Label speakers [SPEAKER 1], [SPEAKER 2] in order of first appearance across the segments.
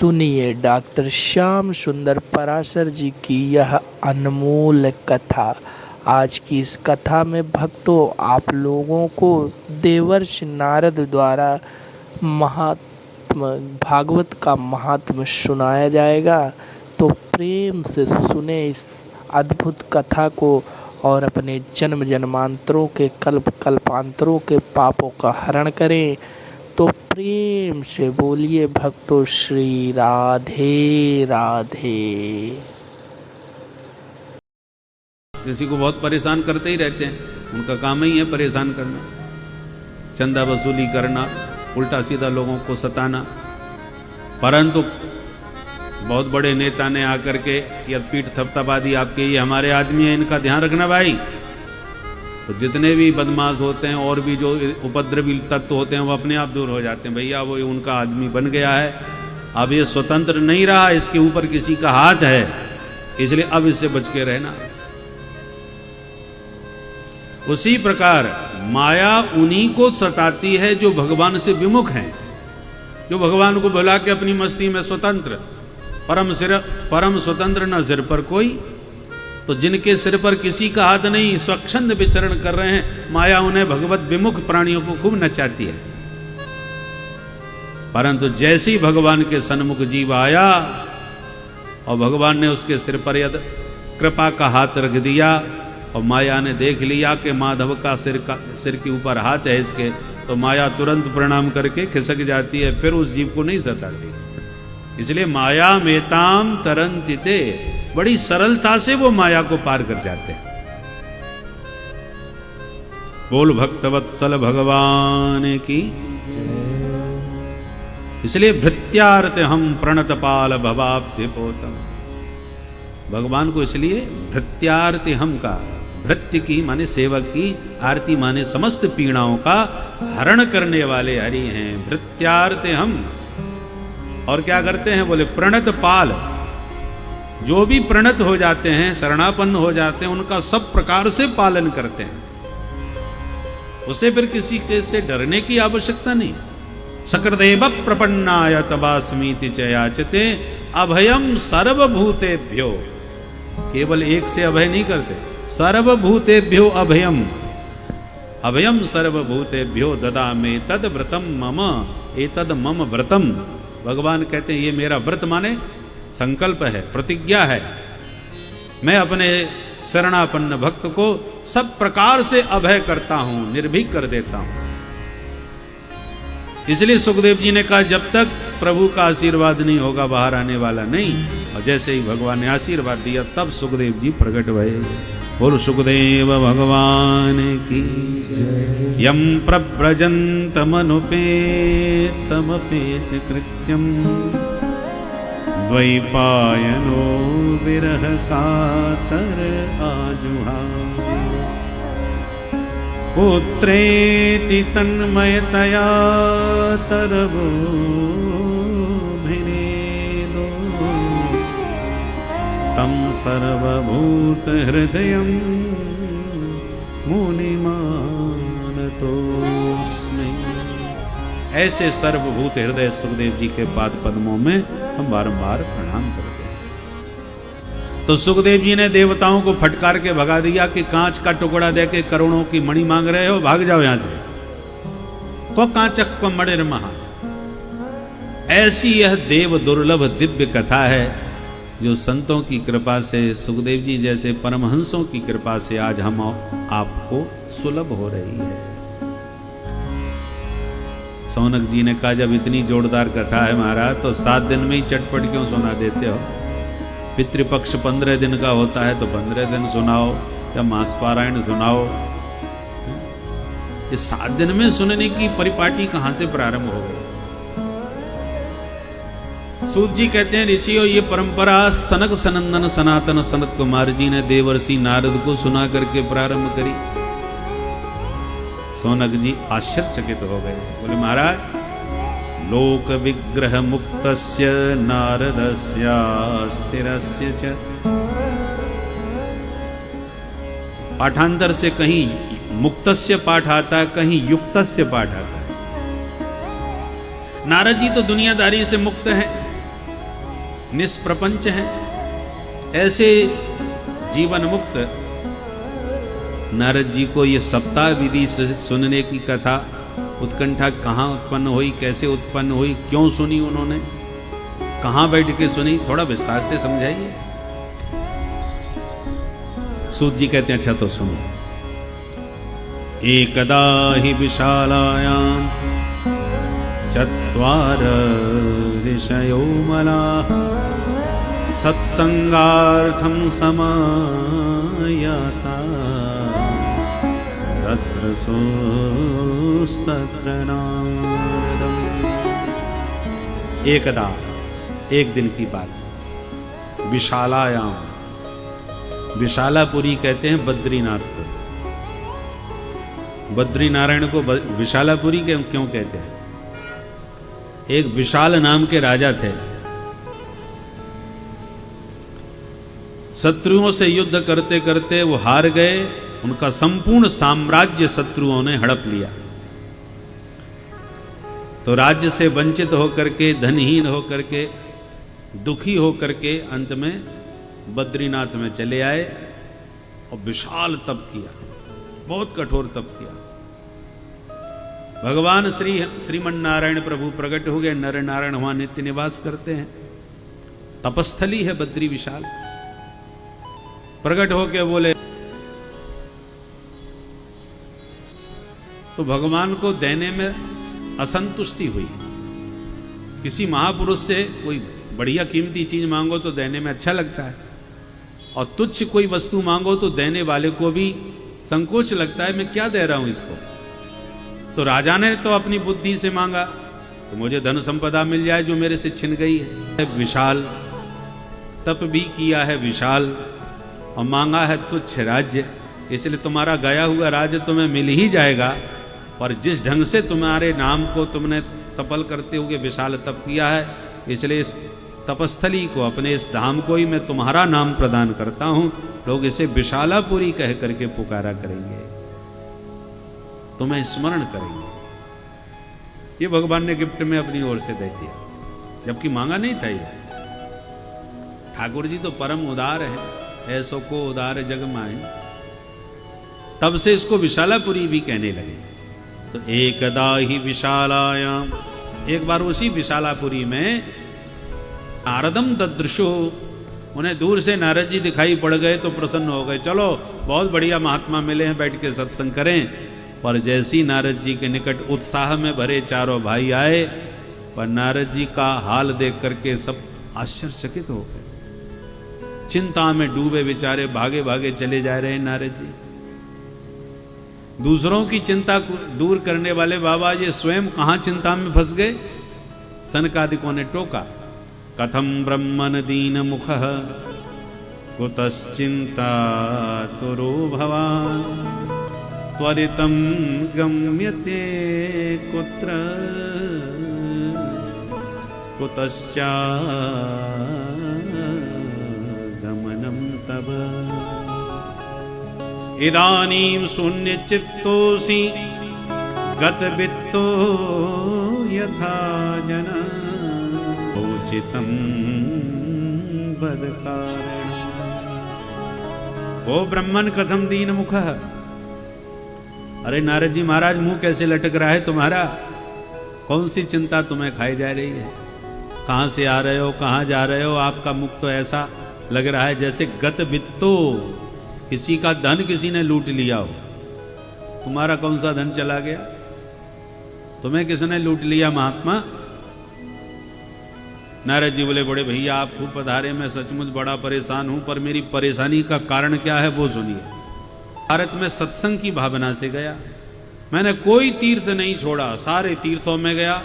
[SPEAKER 1] सुनिए डॉक्टर श्याम सुंदर पराशर जी की यह अनमोल कथा। आज की इस कथा में भक्तों आप लोगों को देवर्षि नारद द्वारा महात्म भागवत का महात्म सुनाया जाएगा। तो प्रेम से सुने इस अद्भुत कथा को और अपने जन्म जन्मांतरों के कल्प कल्पांतरों के पापों का हरण करें। तो प्रेम से बोलिए भक्तों श्री राधे राधे।
[SPEAKER 2] किसी को बहुत परेशान करते ही रहते हैं, उनका काम ही है परेशान करना, चंदा वसूली करना, उल्टा सीधा लोगों को सताना। परंतु बहुत बड़े नेता ने आकर के या पीठ थपथपा दी आपके, ये हमारे आदमी है, इनका ध्यान रखना भाई। तो जितने भी बदमाश होते हैं और भी जो उपद्रवी तत्व होते हैं वो अपने आप दूर हो जाते हैं। भैया वो उनका आदमी बन गया है, अब ये स्वतंत्र नहीं रहा, इसके ऊपर किसी का हाथ है, इसलिए अब इससे बच के रहना। उसी प्रकार माया उन्हीं को सताती है जो भगवान से विमुख हैं, जो भगवान को भुला के अपनी मस्ती में स्वतंत्र, परम स्वतंत्र न सिर पर कोई। तो जिनके सिर पर किसी का हाथ नहीं, स्वच्छंद विचरण कर रहे हैं, माया उन्हें भगवत विमुख प्राणियों को खूब नचाती है। परंतु जैसे ही भगवान के सन्मुख जीव आया और भगवान ने उसके सिर पर यद कृपा का हाथ रख दिया और माया ने देख लिया कि माधव का सिर के ऊपर हाथ है इसके, तो माया तुरंत प्रणाम करके खिसक जाती है, फिर उस जीव को नहीं सताती। इसलिए माया मेताम तरंतिते, बड़ी सरलता से वो माया को पार कर जाते हैं। बोल भक्तवत्सल भगवान की। इसलिए भृत्यार्थ हम प्रणतपाल भवाब्धि पोतम, भगवान को इसलिए भृत्यार्थ हम का, भृत्य की माने सेवक की, आरती माने समस्त पीड़ाओं का हरण करने वाले हरि हैं। भृत्यार्थ हम, और क्या करते हैं बोले प्रणत पाल, जो भी प्रणत हो जाते हैं, शरणापन्न हो जाते हैं, उनका सब प्रकार से पालन करते हैं। उसे फिर किसी के से डरने की आवश्यकता नहीं। सकरदेव प्रपन्नाय तबास्मीति च याचते अभयम सर्वभूतेभ्यो, केवल एक से अभय नहीं करते, सर्वभूतेभ्यो अभयम, अभयम सर्वभूतेभ्यो ददामे तद व्रतम मम एतद मम व्रतम। भगवान कहते हैं ये मेरा व्रत माने संकल्प है, प्रतिज्ञा है, मैं अपने शरणापन्न भक्त को सब प्रकार से अभय करता हूं, निर्भीक कर देता हूं। इसलिए सुखदेव जी ने कहा जब तक प्रभु का आशीर्वाद नहीं होगा बाहर आने वाला नहीं। और जैसे ही भगवान ने आशीर्वाद दिया तब सुखदेव जी प्रकट भये। बोल सुखदेव भगवान की जय। यम प्रव्रजन्तमनुपेतमपेत कृत्यम द्वैपायनो विरह कातर आजुहावे। पुत्रेति तन्मयतया तरवोभिनेदो तं सर्वभूत हृदयं मुनिमानतोस्मि। ऐसे सर्वभूत हृदय सुखदेव जी के पाद पद्मों में हम बारंबार प्रणाम करते हैं। तो सुखदेव जी ने देवताओं को फटकार के भगा दिया कि कांच का टुकड़ा देके करोड़ों की मणि मांग रहे हो, भाग जाओ यहां से। को कांचक को मणिर महा, ऐसी यह देव दुर्लभ दिव्य कथा है जो संतों की कृपा से, सुखदेव जी जैसे परमहंसों की कृपा से आज हम आपको सुलभ हो रही है। सौनक जी ने कहा जब इतनी जोरदार कथा है महाराज तो 7 दिन में ही चटपट क्यों सुना देते हो? पितृपक्ष 15 दिन का होता है तो 15 दिन सुनाओ, या मास पारायण सुनाओ। इस 7 दिन में सुनने की परिपाटी कहां से प्रारंभ हो गई? सूत जी कहते हैं ऋषियों ये परंपरा सनक सनंदन सनातन सनत कुमार जी ने देवर्षि नारद को सुना करके प्रारंभ करी। सौनक जी आश्चर्यचकित हो गए, बोले महाराज लोक विग्रह मुक्तस्य नारदस्य स्थिरस्य च। पाठांतर से कहीं मुक्तस्य पाठ आता है, कहीं युक्तस्य पाठ आता है। नारद जी तो दुनियादारी से मुक्त हैं, निष्प्रपंच हैं। ऐसे जीवन मुक्त नारद जी को ये सप्ताह विधि से सुनने की कथा उत्कंठा कहाँ उत्पन्न हुई, कैसे उत्पन्न हुई, क्यों सुनी उन्होंने, कहाँ बैठ के सुनी, थोड़ा विस्तार से समझाइए। सूत जी कहते हैं अच्छा तो सुनो। एकदा हि विशालायां चत्वार ऋषयो मलाः सत्संगार्थं समायाता तत्र सोस्तत्र नारदम्। एकदा, एक दिन की बात, विशालायाम, विशालापुरी कहते हैं बद्रीनाथ को। बद्री नारायण को विशालापुरी क्यों कहते हैं? एक विशाल नाम के राजा थे। शत्रुओं से युद्ध करते करते वो हार गए, उनका संपूर्ण साम्राज्य शत्रुओं ने हड़प लिया। तो राज्य से वंचित होकर के, धनहीन होकर के, दुखी होकर के अंत में बद्रीनाथ में चले आए और विशाल तप किया, बहुत कठोर तप किया। भगवान श्रीमन नारायण प्रभु प्रकट हो गए। नर नारायण वहां नित्य निवास करते हैं, तपस्थली है बद्री विशाल। प्रकट होके बोले, तो भगवान को देने में असंतुष्टि हुई। किसी महापुरुष से कोई बढ़िया कीमती चीज मांगो तो देने में अच्छा लगता है, और तुच्छ कोई वस्तु मांगो तो देने वाले को भी संकोच लगता है, मैं क्या दे रहा हूं इसको। तो राजा ने तो अपनी बुद्धि से मांगा तो मुझे धन संपदा मिल जाए जो मेरे से छिन गई है। विशाल तप भी किया है विशाल, और मांगा है तुच्छ राज्य, इसलिए तुम्हारा गया हुआ राज्य तुम्हें मिल ही जाएगा। और जिस ढंग से तुम्हारे नाम को तुमने सफल करते हुए विशाल तप किया है, इसलिए इस तपस्थली को, अपने इस धाम को ही मैं तुम्हारा नाम प्रदान करता हूं। लोग इसे विशालापुरी कह करके पुकारा करेंगे, तुम्हें स्मरण करेंगे। ये भगवान ने गिफ्ट में अपनी ओर से दे दिया, जबकि मांगा नहीं था ये। ठाकुर जी तो परम उदार है, ऐसो को उदार जग माए, तब से इसको विशालापुरी भी कहने लगे। तो एकदा ही विशालायाम, एक बार उसी विशालापुरी में नारदम ददृशो, उन्हें दूर से नारद जी दिखाई पड़ गए तो प्रसन्न हो गए, चलो बहुत बढ़िया महात्मा मिले हैं, बैठ के सत्संग करें। पर जैसी नारद जी के निकट उत्साह में भरे चारों भाई आए, पर नारद जी का हाल देख करके सब आश्चर्यचकित हो गए। चिंता में डूबे बेचारे भागे भागे चले जा रहे हैं नारद जी। दूसरों की चिंता दूर करने वाले बाबा ये स्वयं कहां चिंता में फंस गए। सनकादिकों ने टोका, कथम ब्रह्मन दीन मुख कुतश्चिंता तुरो भवान त्वरितम गम्यते कुत्र कुतश्चा गमनम तब इदानीं शून्य चित्तोऽसि गतवित्तो यथा जना उचितं वद कारणम्। ओ ब्रह्मन कथम दीन मुख, अरे नारद जी महाराज मुंह कैसे लटक रहा है तुम्हारा, कौन सी चिंता तुम्हें खाई जा रही है, कहां से आ रहे हो, कहां जा रहे हो। आपका मुख तो ऐसा लग रहा है जैसे गत वित्तो, किसी का धन किसी ने लूट लिया हो। तुम्हारा कौन सा धन चला गया, तुम्हें किसने लूट लिया महात्मा। नारद जी बोले, बड़े भैया आप खूब पधारे, मैं सचमुच बड़ा परेशान हूं, पर मेरी परेशानी का कारण क्या है वो सुनिए। भारत में सत्संग की भावना से गया, मैंने कोई तीर्थ नहीं छोड़ा, सारे तीर्थों में गया,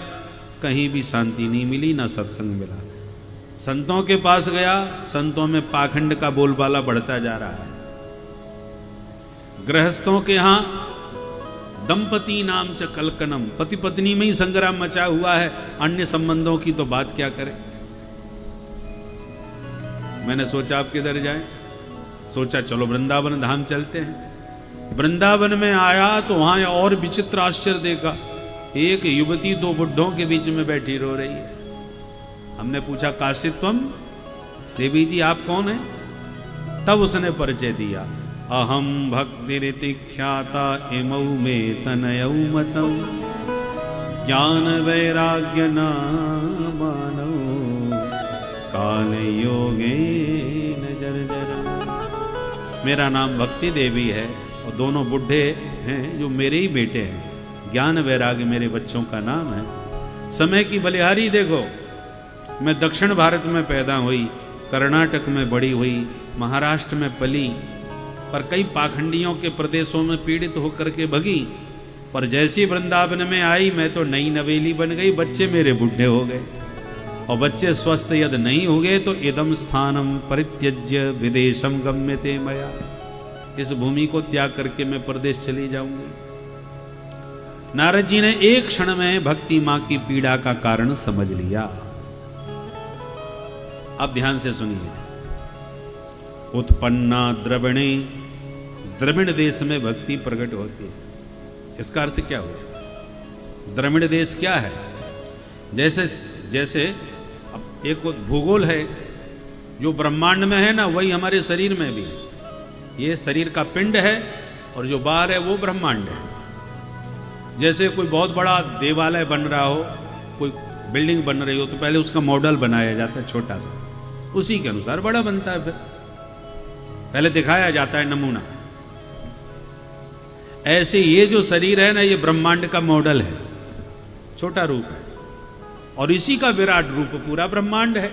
[SPEAKER 2] कहीं भी शांति नहीं मिली, ना सत्संग मिला। संतों के पास गया, संतों में पाखंड का बोलबाला बढ़ता जा रहा है। गृहस्थों के यहां दंपति नाम च कलकनम, पति पत्नी में ही संग्राम मचा हुआ है, अन्य संबंधों की तो बात क्या करें। मैंने सोचा आप किधर जाएं, सोचा चलो वृंदावन धाम चलते हैं। वृंदावन में आया तो वहां और विचित्र आश्चर्य देखा, एक युवती दो बुढ़ों के बीच में बैठी रो रही है। हमने पूछा काशी त्वम, देवी जी आप कौन हैं? तब उसने परिचय दिया, अहम भक्तिरिति ख्याता इमौ मे तनयौ मतौ ज्ञान वैराग्य नामानौ काल योगे जर्जरा। मेरा नाम भक्ति देवी है और दोनों बुढ़े हैं जो मेरे ही बेटे हैं। ज्ञान वैराग्य मेरे बच्चों का नाम है। समय की बलिहारी देखो, मैं दक्षिण भारत में पैदा हुई, कर्नाटक में बड़ी हुई, महाराष्ट्र में पली, पर कई पाखंडियों के प्रदेशों में पीड़ित होकर के भगी, पर जैसी वृंदावन में आई मैं तो नई नवेली बन गई, बच्चे मेरे बुढ़े हो गए। और बच्चे स्वस्थ यद नहीं हो गए तो इदम स्थानम परित्यज्य विदेशम गम्यते मया, इस भूमि को त्याग करके मैं प्रदेश चली जाऊंगी। नारद जी ने एक क्षण में भक्ति मां की पीड़ा का कारण समझ लिया। अब ध्यान से सुनिए, उत्पन्ना द्रविणी, द्रविड़ देश में भक्ति प्रकट होती है। इसका अर्थ क्या हुआ? द्रविड़ देश क्या है? जैसे जैसे अब एक भूगोल है जो ब्रह्मांड में है ना, वही हमारे शरीर में भी है। ये शरीर का पिंड है और जो बाहर है वो ब्रह्मांड है। जैसे कोई बहुत बड़ा देवालय बन रहा हो, कोई बिल्डिंग बन रही हो, तो पहले उसका मॉडल बनाया जाता है छोटा सा, उसी के अनुसार बड़ा बनता है। फिर पहले दिखाया जाता है नमूना। ऐसे ये जो शरीर है ना, ये ब्रह्मांड का मॉडल है, छोटा रूप है, और इसी का विराट रूप पूरा ब्रह्मांड है।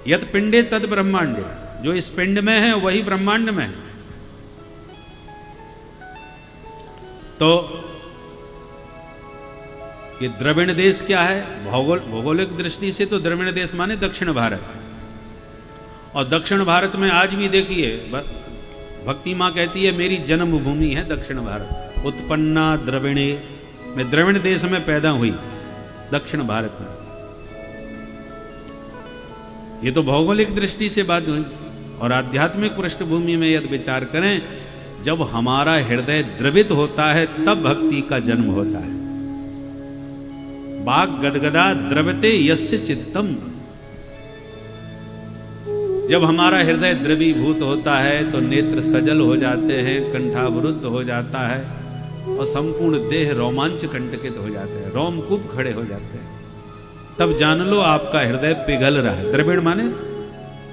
[SPEAKER 2] यद पिंडे तद ब्रह्मांड, जो इस पिंड में है वही ब्रह्मांड में है। तो ये द्रविड़ देश क्या है? भौगोलिक दृष्टि से तो द्रविड़ देश माने दक्षिण भारत, और दक्षिण भारत में आज भी देखिए भक्ति मां कहती है मेरी जन्मभूमि है दक्षिण भारत। उत्पन्ना द्रविणे, मैं द्रविड़ देश में पैदा हुई, दक्षिण भारत में। ये तो भौगोलिक दृष्टि से बात हुई, और आध्यात्मिक पृष्ठभूमि में यदि विचार करें, जब हमारा हृदय द्रवित होता है तब भक्ति का जन्म होता है। बाग गदगदा द्रवते यस्य चित्तम, जब हमारा हृदय द्रवीभूत होता है तो नेत्र सजल हो जाते हैं, कंठावरुद्ध हो जाता है, और संपूर्ण देह रोमांच कंटकित हो जाते हैं, रोमकूप खड़े हो जाते हैं। तब जान लो आपका हृदय पिघल रहा है। द्रविड़ माने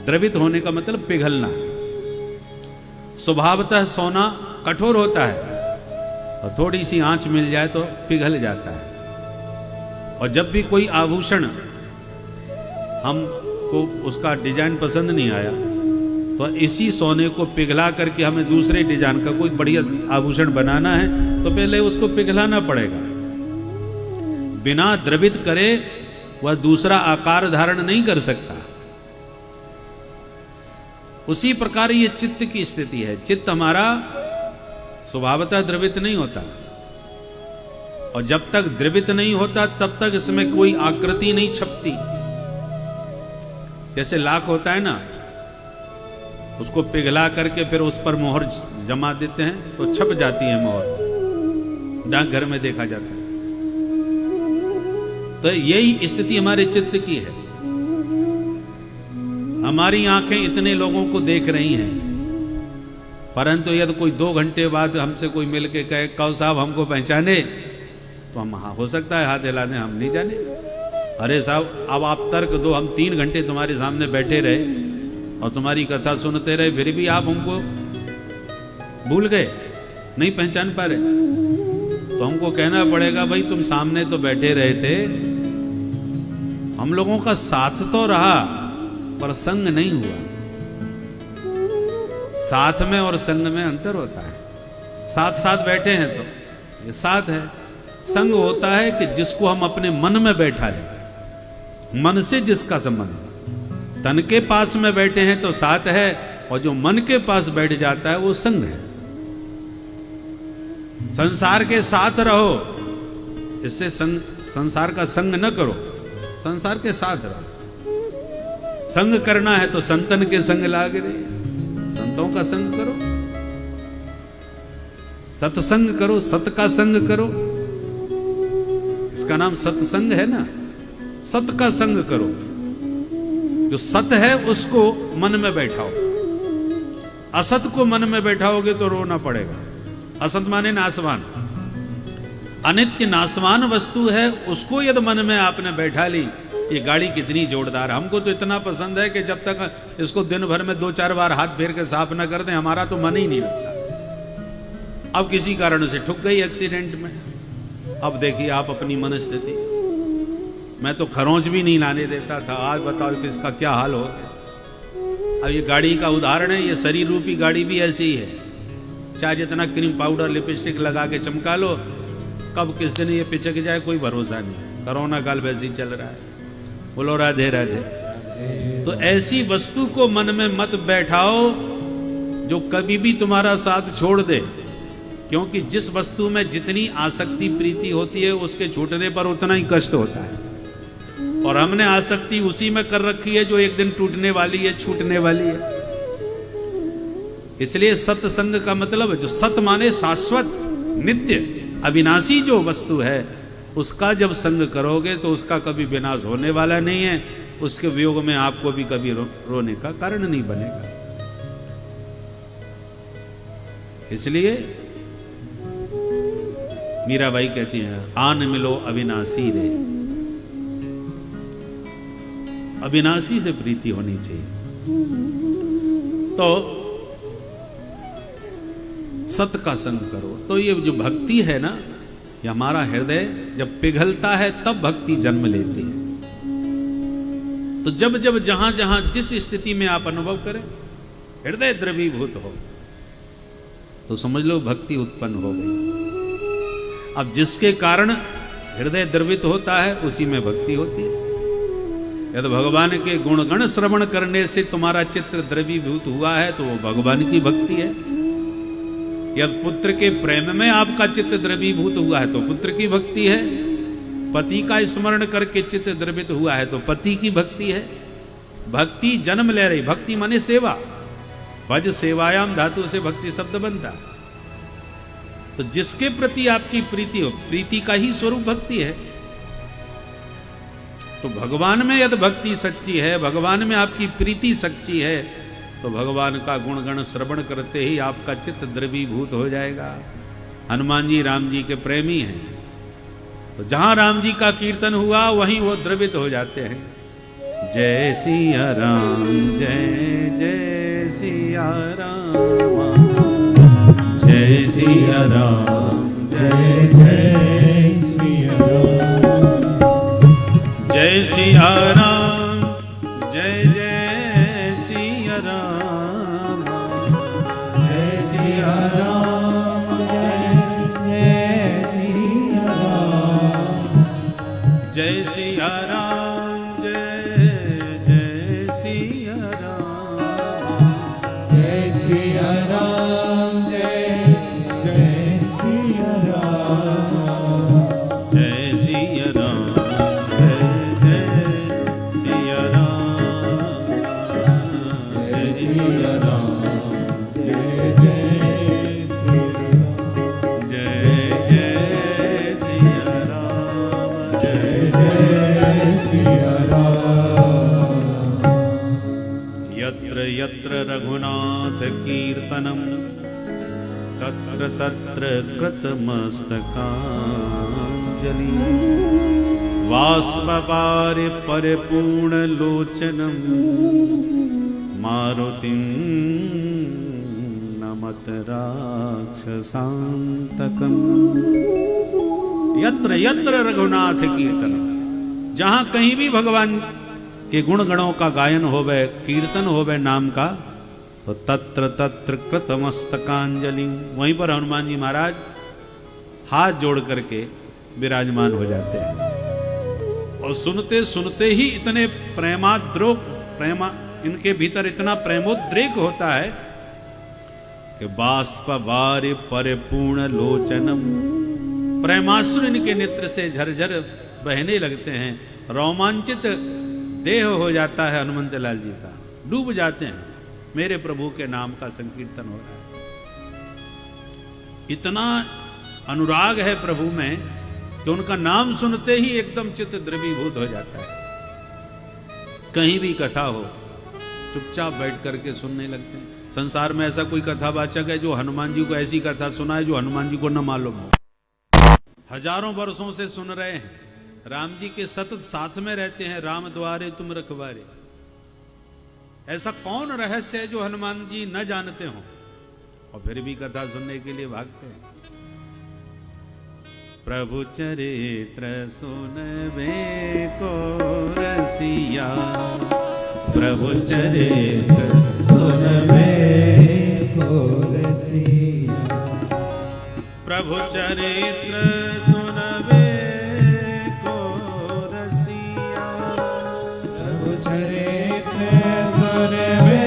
[SPEAKER 2] द्रवित होने का मतलब पिघलना। स्वभावतः सोना कठोर होता है, और थोड़ी सी आंच मिल जाए तो पिघल जाता है। और जब भी कोई आभूषण हमको उसका डिजाइन पसंद नहीं आया, तो इसी सोने को पिघला करके हमें दूसरे डिजाइन का कोई बढ़िया आभूषण बनाना है तो पहले उसको पिघलाना पड़ेगा। बिना द्रवित करे वह दूसरा आकार धारण नहीं कर सकता। उसी प्रकार ये चित्त की स्थिति है। चित्त हमारा स्वभावतः द्रवित नहीं होता, और जब तक द्रवित नहीं होता तब तक इसमें कोई आकृति नहीं छपती। जैसे लाख होता है ना, उसको पिघला करके फिर उस पर मोहर जमा देते हैं तो छप जाती है मोहर, डाकघर में देखा जाता है। तो यही स्थिति हमारे चित्त की है। हमारी आंखें इतने लोगों को देख रही हैं, परंतु यदि कोई 2 घंटे बाद हमसे कोई मिल के कहे कौ साहब हमको पहचाने, तो हम हाँ हो सकता है हाथ हिला दें, हम नहीं जाने। अरे साहब अब आप तर्क दो, हम 3 घंटे तुम्हारे सामने बैठे रहे और तुम्हारी कथा सुनते रहे, फिर भी आप हमको भूल गए, नहीं पहचान पा रहे, तो हमको कहना पड़ेगा भाई तुम सामने तो बैठे रहे थे, हम लोगों का साथ तो रहा पर संग नहीं हुआ। साथ में और संग में अंतर होता है। साथ साथ बैठे हैं तो ये साथ है। संग होता है कि जिसको हम अपने मन में बैठा लें, मन से जिसका संबंध। तन के पास में बैठे हैं तो साथ है, और जो मन के पास बैठ जाता है वो संग है। संसार के साथ रहो, इससे संसार का संग न करो, संसार के साथ रहो। संग करना है तो संतन के संग लाग रहे, संतों का संग करो, सत्संग करो, सत का संग करो। इसका नाम सत्संग है ना, सत का संग करो। जो सत है उसको मन में बैठाओ, असत को मन में बैठाओगे तो रोना पड़ेगा। असत माने नासवान, अनित्य नासवान वस्तु है, उसको यदि मन में आपने बैठा ली, ये गाड़ी कितनी जोरदार, हमको तो इतना पसंद है कि जब तक इसको दिन भर में 2-4 बार हाथ फेर के साफ न कर दें हमारा तो मन ही नहीं लगता। अब किसी कारण से ठुक गई एक्सीडेंट में, अब देखिए आप अपनी मन स्थिति, मैं तो खरोंच भी नहीं लाने देता था, आज बताओ कि इसका क्या हाल हो गया। अब ये गाड़ी का उदाहरण है, ये शरीर रूपी गाड़ी भी ऐसी ही है, चाहे जितना क्रीम पाउडर लिपस्टिक लगा के चमका लो, कब किस दिन ये पिचक जाए कोई भरोसा नहीं। कोरोना काल वैसे ही चल रहा है, बोलो राधे राधे। तो ऐसी वस्तु को मन में मत बैठाओ जो कभी भी तुम्हारा साथ छोड़ दे, क्योंकि जिस वस्तु में जितनी आसक्ति प्रीति होती है उसके छूटने पर उतना ही कष्ट होता है, और हमने आसक्ति उसी में कर रखी है जो एक दिन टूटने वाली है, छूटने वाली है। इसलिए सत्संग का मतलब जो सत माने शाश्वत, नित्य, अविनाशी जो वस्तु है उसका जब संग करोगे तो उसका कभी विनाश होने वाला नहीं है, उसके वियोग में आपको भी कभी रोने का कारण नहीं बनेगा। इसलिए मीराबाई कहती हैं, आन मिलो अविनाशी रे, अविनाशी से प्रीति होनी चाहिए। तो सत का संग करो। तो ये जो भक्ति है ना, ये हमारा हृदय जब पिघलता है तब भक्ति जन्म लेती है। तो जब जब जहां जहां जिस स्थिति में आप अनुभव करें हृदय द्रवीभूत हो, तो समझ लो भक्ति उत्पन्न हो गई। अब जिसके कारण हृदय द्रवित होता है उसी में भक्ति होती है। यदि भगवान के गुणगण श्रवण करने से तुम्हारा चित्त द्रवीभूत हुआ है तो वो भगवान की भक्ति है। यदि पुत्र के प्रेम में आपका चित्त द्रवीभूत हुआ है तो पुत्र की भक्ति है। पति का स्मरण करके चित्त द्रवित हुआ है तो पति की भक्ति है। भक्ति जन्म ले रही, भक्ति माने सेवा, भज सेवायाम धातु से भक्ति शब्द बनता। तो जिसके प्रति आपकी प्रीति हो, प्रीति का ही स्वरूप भक्ति है। तो भगवान में यदि भक्ति सच्ची है, भगवान में आपकी प्रीति सच्ची है, तो भगवान का गुणगण श्रवण करते ही आपका चित्त द्रवीभूत हो जाएगा। हनुमान जी राम जी के प्रेमी हैं, तो जहां राम जी का कीर्तन हुआ वहीं वो द्रवित हो जाते हैं। जय सिया राम, जय जय सिया राम, जय सिया राम, जय जय सिया राम, जय सिया राम, जय जय सिया राम, जय सिया राम, जय सिया राम, जय सिया राम, जय जय सिया राम, जय सिया राम, जय जय सिया राम, जय सिया राम, जय सिया राम, जय सिया राम, जय जय सिया राम, जय जय सिया राम। यत्र यत्र रघुनाथ कीर्तनम तत्र तत्र कृतमस्तकाञ्जलि वाष्पवारि परिपूर्ण लोचनम मारुतिं नमत राक्षसांतकम। यत्र यत्र रघुनाथ कीर्तनम, जहां कहीं भी भगवान के गुण गणों का गायन होवे, कीर्तन होवे नाम का, तो तत्र तत्र कृतमस्तकांजलि, वहीं पर हनुमान जी महाराज हाथ जोड़ करके विराजमान हो जाते हैं। और सुनते सुनते ही इतने इनके भीतर इतना प्रेमोद्रेक होता है कि बाष्पवारि परिपूर्ण लोचनम, प्रेमाश्रु इनके नेत्र से झरझर बहने लगते हैं। रोमांचित देह हो जाता है हनुमंत लाल जी का, डूब जाते हैं, मेरे प्रभु के नाम का संकीर्तन हो रहा है। इतना अनुराग है प्रभु में कि उनका नाम सुनते ही एकदम चित्त द्रवीभूत हो जाता है। कहीं भी कथा हो चुपचाप बैठ करके सुनने लगते हैं। संसार में ऐसा कोई कथावाचक है जो हनुमान जी को ऐसी कथा सुनाए जो हनुमान जी को न मालूम हो। हजारों वर्षों से सुन रहे हैं, राम जी के सतत साथ में रहते हैं, राम द्वारे तुम रखवारे। ऐसा कौन रहस्य है जो हनुमान जी न जानते हो और फिर भी कथा सुनने के लिए भागते हैं। प्रभु चरित्र सुनबे को रसिया, प्रभु चरित्र सुनबे को रसिया, प्रभु चरित्र सुनबे को रसिया, प्रभु चरित्र सुनबे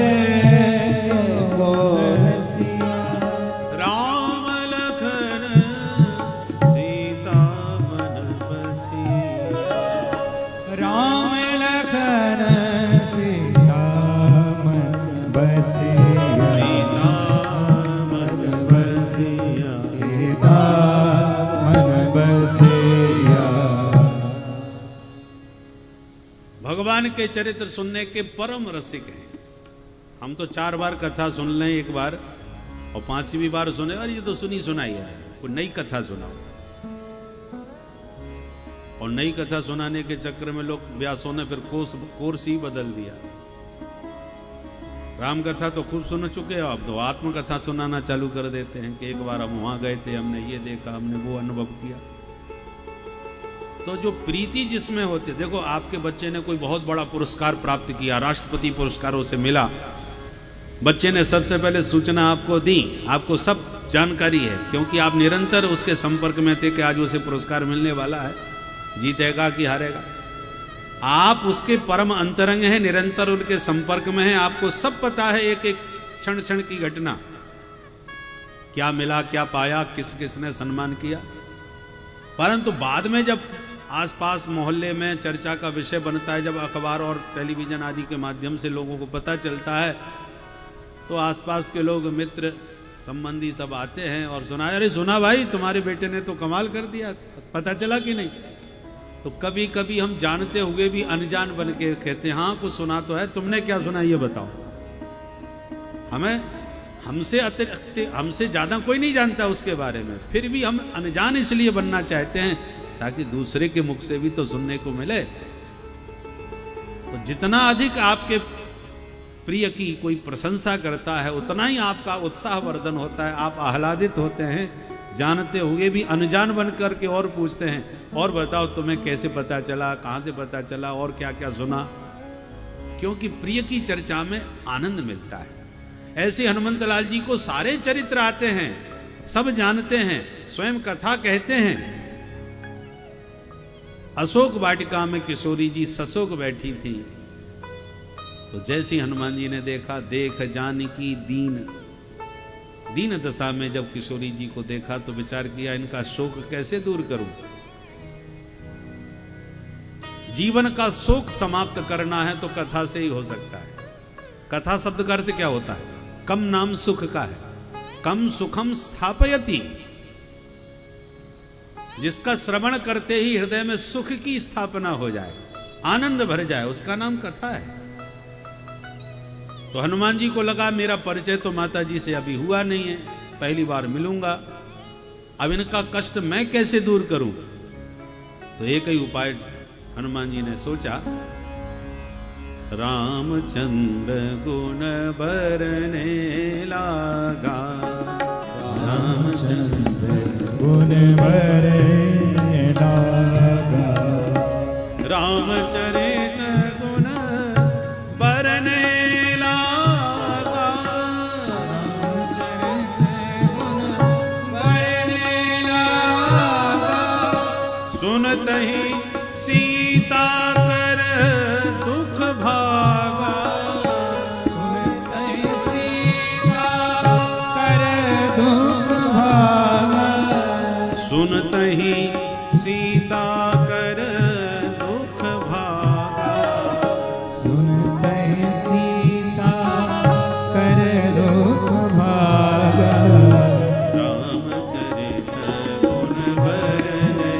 [SPEAKER 2] को रसिया, राम लखन सीता मन बसिया, राम लखन सीता मन बसिया, सीता मन बसिया, सीता मन बसिया। भगवान के चरित्र सुनने के परम रसिक हैं। हम तो 4 बार कथा सुन लें एक बार और 5वीं बार सुने और ये तो सुनी सुनाई है, कोई नई कथा सुनाओ। और नई कथा सुनाने के चक्कर में लोग व्यासों ने फिर कोर्स ही बदल दिया। राम कथा तो खूब सुन चुके हो, अब तो आत्मकथा सुनाना चालू कर देते हैं कि एक बार हम वहां गए थे, हमने ये देखा, हमने वो अनुभव किया। तो जो प्रीति जिसमें होती, देखो आपके बच्चे ने कोई बहुत बड़ा पुरस्कार प्राप्त किया, राष्ट्रपति पुरस्कार उसे मिला, बच्चे ने सबसे पहले सूचना आपको दी, आपको सब जानकारी है क्योंकि आप निरंतर उसके संपर्क में थे कि आज उसे पुरस्कार मिलने वाला है, जीतेगा कि हारेगा। आप उसके परम अंतरंग हैं, निरंतर उनके संपर्क में हैं, आपको सब पता है एक एक क्षण क्षण की घटना, क्या मिला, क्या पाया, किस किसने सम्मान किया। परंतु बाद में जब आसपास मोहल्ले में चर्चा का विषय बनता है, जब अखबार और टेलीविजन आदि के माध्यम से लोगों को पता चलता है, तो आसपास के लोग, मित्र, संबंधी सब आते हैं और सुनाया, अरे सुना भाई तुम्हारे बेटे ने तो कमाल कर दिया, पता चला कि नहीं। तो कभी कभी हम जानते हुए भी अनजान बन के कहते हैं हाँ कुछ सुना तो है, तुमने क्या सुना ये बताओ। हमसे अतिरिक्त, हमसे ज्यादा कोई नहीं जानता उसके बारे में, फिर भी हम अनजान इसलिए बनना चाहते हैं ताकि दूसरे के मुख से भी तो सुनने को मिले। तो जितना अधिक आपके प्रिय की कोई प्रशंसा करता है उतना ही आपका उत्साह वर्धन होता है, आप आह्लादित होते हैं, जानते हुए भी अनजान बन करके और पूछते हैं और बताओ तुम्हें कैसे पता चला, कहां से पता चला और क्या क्या सुना, क्योंकि प्रिय की चर्चा में आनंद मिलता है। ऐसे हनुमंत लाल जी को सारे चरित्र आते हैं, सब जानते हैं, स्वयं कथा कहते हैं। अशोक वाटिका में किशोरी जी सशोक बैठी थी, तो जैसे हनुमान जी ने देखा, देख जानकी दीन दशा में जब किशोरी जी को देखा तो विचार किया इनका शोक कैसे दूर करूं। जीवन का शोक समाप्त करना है तो कथा से ही हो सकता है। कथा शब्द का अर्थ क्या होता है? कम नाम सुख का है, कम सुखम स्थापयति, जिसका श्रवण करते ही हृदय में सुख की स्थापना हो जाए, आनंद भर जाए, उसका नाम कथा है। तो हनुमान जी को लगा मेरा परिचय तो माता जी से अभी हुआ नहीं है, पहली बार मिलूंगा, अब इनका कष्ट मैं कैसे दूर करूं। तो एक ही उपाय हनुमान जी ने सोचा, रामचंद्र गुण बरने लागा, रामचंद्र गुण बरने लागा, रामचरित गुण बरने लागा, रामचरित गुण बरने लागा, सुनत ही सीता कर दुख भागा, सुनत ही सीता कर दुख भागा, सुनत ही सीता कर दुख भागा, सुनत ही सीता कर दुख भागा, रामचरित गुण बरने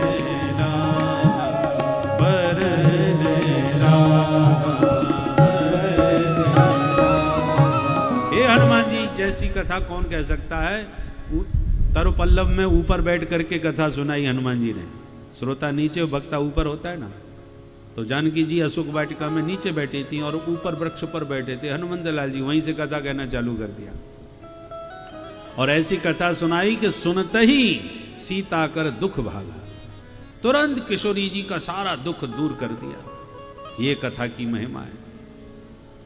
[SPEAKER 2] लागा, बरने लागा। कथा कौन कह सकता है? तरुपल्लव में ऊपर बैठ करके कथा सुनाई हनुमान जी ने। श्रोता नीचे, वक्ता ऊपर होता है ना। तो जानकी जी अशोक वाटिका में नीचे बैठी थी और ऊपर वृक्ष पर बैठे थे। हनुमंत लाल जी वहीं से कथा कहना चालू कर दिया और ऐसी कथा सुनाई कि सुनते ही सीता कर दुख भागा। तुरंत किशोरी जी का सारा दुख दूर कर दिया। ये कथा की महिमा है।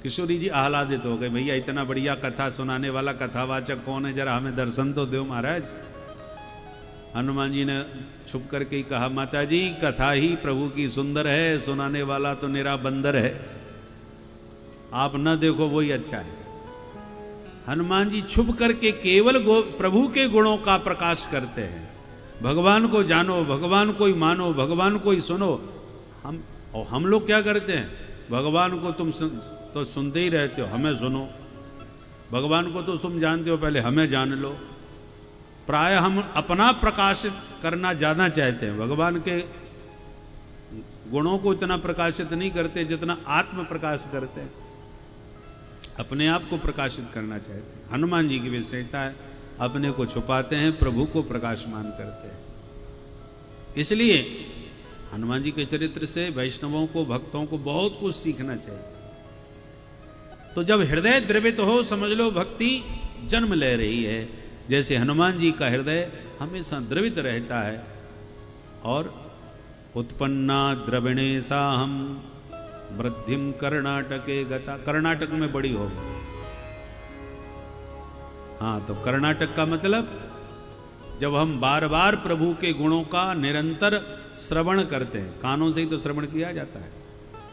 [SPEAKER 2] किशोरी जी आह्लादित हो गए, भैया इतना बढ़िया कथा सुनाने वाला कथावाचक कौन है, जरा हमें दर्शन तो दो महाराज। हनुमान जी ने छुप करके ही कहा, माता जी कथा ही प्रभु की सुंदर है, सुनाने वाला तो निरा बंदर है, आप न देखो वही अच्छा है। हनुमान जी छुप करके केवल प्रभु के गुणों का प्रकाश करते हैं। भगवान को जानो, भगवान को ही मानो, भगवान को ही सुनो। हम लोग क्या करते हैं? भगवान को तुम तो सुनते ही रहते हो, हमें सुनो। भगवान को तो तुम जानते हो, पहले हमें जान लो। प्राय हम अपना प्रकाशित करना ज्यादा चाहते हैं, भगवान के गुणों को इतना प्रकाशित नहीं करते जितना आत्म प्रकाश करते हैं। अपने आप को प्रकाशित करना चाहते हैं। हनुमान जी की विशेषता है, अपने को छुपाते हैं, प्रभु को प्रकाशमान करते हैं। इसलिए हनुमान जी के चरित्र से वैष्णवों को, भक्तों को बहुत कुछ सीखना चाहिए। तो जब हृदय द्रवित हो, समझ लो भक्ति जन्म ले रही है। जैसे हनुमान जी का हृदय हमेशा द्रवित रहता है। और उत्पन्ना द्रविणे साहम वृद्धिम कर्णाटके गता, कर्नाटक में बड़ी होगी। हाँ, तो कर्नाटक का मतलब जब हम बार बार प्रभु के गुणों का निरंतर श्रवण करते हैं, कानों से ही तो श्रवण किया जाता है,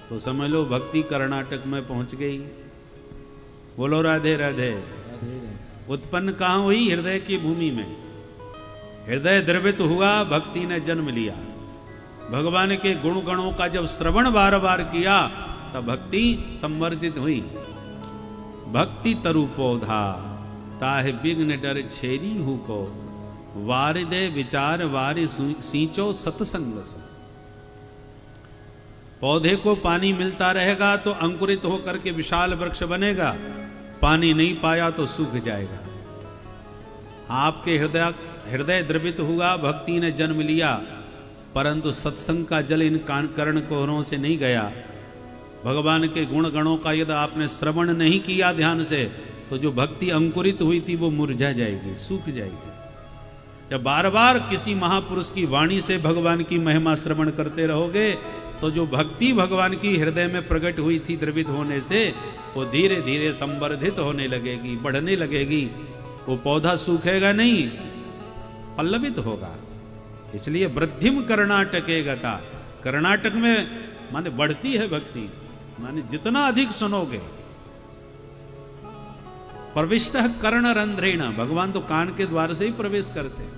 [SPEAKER 2] तो समझ लो भक्ति कर्नाटक में पहुंच गई। बोलो राधे राधे। उत्पन्न कहाँ हुई? हृदय की भूमि में। हृदय द्रवित हुआ, भक्ति ने जन्म लिया। भगवान के गुण गणों का जब श्रवण बार बार किया तब भक्ति संवर्धित हुई। भक्ति तरु पौधा ताहे विघ्न डर छेरी हु को, वारिदे विचार वारि सींचो सतसंग सो। पौधे को पानी मिलता रहेगा तो अंकुरित होकर के विशाल वृक्ष बनेगा, पानी नहीं पाया तो सूख जाएगा। आपके हृदय द्रवित हुआ, भक्ति ने जन्म लिया, परंतु सत्संग का जल इन कर्ण कोहरों से नहीं गया। भगवान के गुण गणों का यदि आपने श्रवण नहीं किया ध्यान से, तो जो भक्ति अंकुरित हुई थी वो मुरझा जाएगी, सूख जाएगी। जब बार बार किसी महापुरुष की वाणी से भगवान की महिमा श्रवण करते रहोगे, तो जो भक्ति भगवान की हृदय में प्रकट हुई थी द्रवित होने से, वो धीरे धीरे संवर्धित होने लगेगी, बढ़ने लगेगी। वो पौधा सूखेगा नहीं, पल्लवित होगा। इसलिए वृद्धिम कर्नाटके गता, कर्नाटक में माने बढ़ती है भक्ति, माने जितना अधिक सुनोगे। प्रविष्ट कर्ण रंध्रेण, भगवान तो कान के द्वार से ही प्रवेश करते हैं।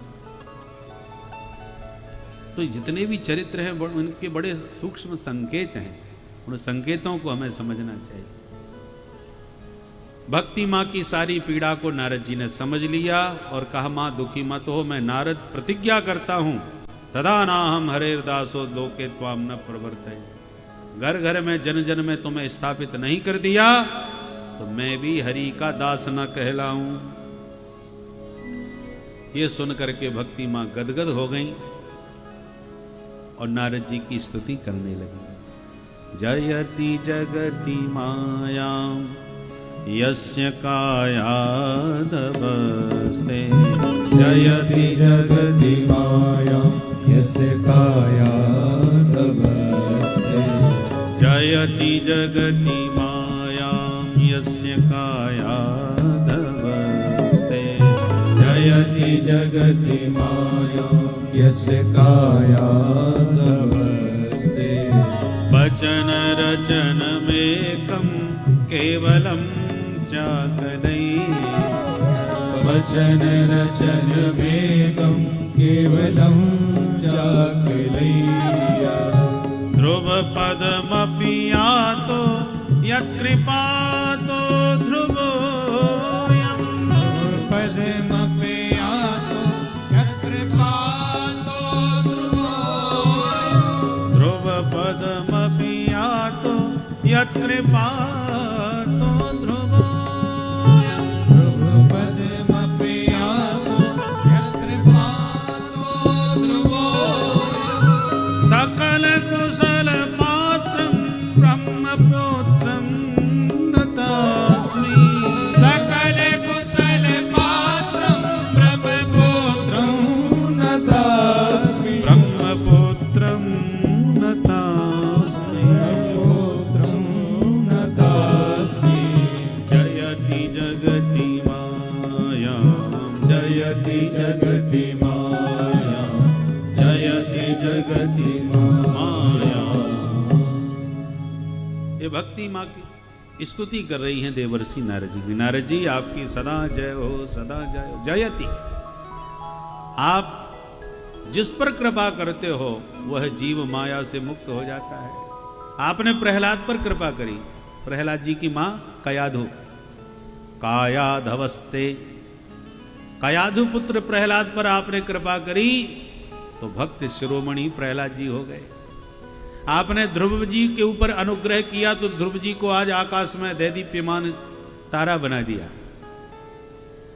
[SPEAKER 2] तो जितने भी चरित्र हैं उनके बड़े सूक्ष्म संकेत हैं, उन संकेतों को हमें समझना चाहिए। भक्ति माँ की सारी पीड़ा को नारद जी ने समझ लिया और कहा, माँ दुखी मत हो, मैं नारद प्रतिज्ञा करता हूं, तदा नाहम हरेर्दासो लोके त्वाम न प्रवर्तये। घर घर में जन जन में तुम्हें स्थापित नहीं कर दिया तो मैं भी हरि का दास न कहलाऊं। ये सुन करके भक्ति माँ गदगद हो गई और नारद जी की स्तुति करने लगी। जयति जगति मायाम यस्य कायादवस्ते,
[SPEAKER 3] जयति जगति मायां यस्य कायादवस्ते,
[SPEAKER 2] जयति जगति मायां यस्य कायादवस्ते,
[SPEAKER 3] जयति जगति मायां यस्य कायादवस्ते।
[SPEAKER 2] वचन रचन मेकं केवलं चाकलैः,
[SPEAKER 3] वचन रचन मेकं केवलं चाकलैया।
[SPEAKER 2] ध्रुव पदमपि यातो यत्कृपातो ध्रुवोऽयं,
[SPEAKER 3] पदमपि यातो यत्कृपातो ध्रुवोऽयं,
[SPEAKER 2] ध्रुव पदमपि यातो यत्कृपातो ध्रुवोऽयं,
[SPEAKER 3] ध्रुव पदमपि
[SPEAKER 2] ये भक्ति माँ की स्तुति कर रही हैं देवर्षि नारद जी की। नारद जी आपकी सदा जय हो, सदा जय हो। जयति, आप जिस पर कृपा करते हो वह जीव माया से मुक्त हो जाता है। आपने प्रहलाद पर कृपा करी, प्रहलाद जी की मां कयाधु, कायाधवस्ते, कयाधु पुत्र प्रहलाद पर आपने कृपा करी तो भक्त शिरोमणि प्रहलाद जी हो गए। आपने ध्रुव जी के ऊपर अनुग्रह किया तो ध्रुव जी को आज आकाश में दैदीप्यमान तारा बना दिया,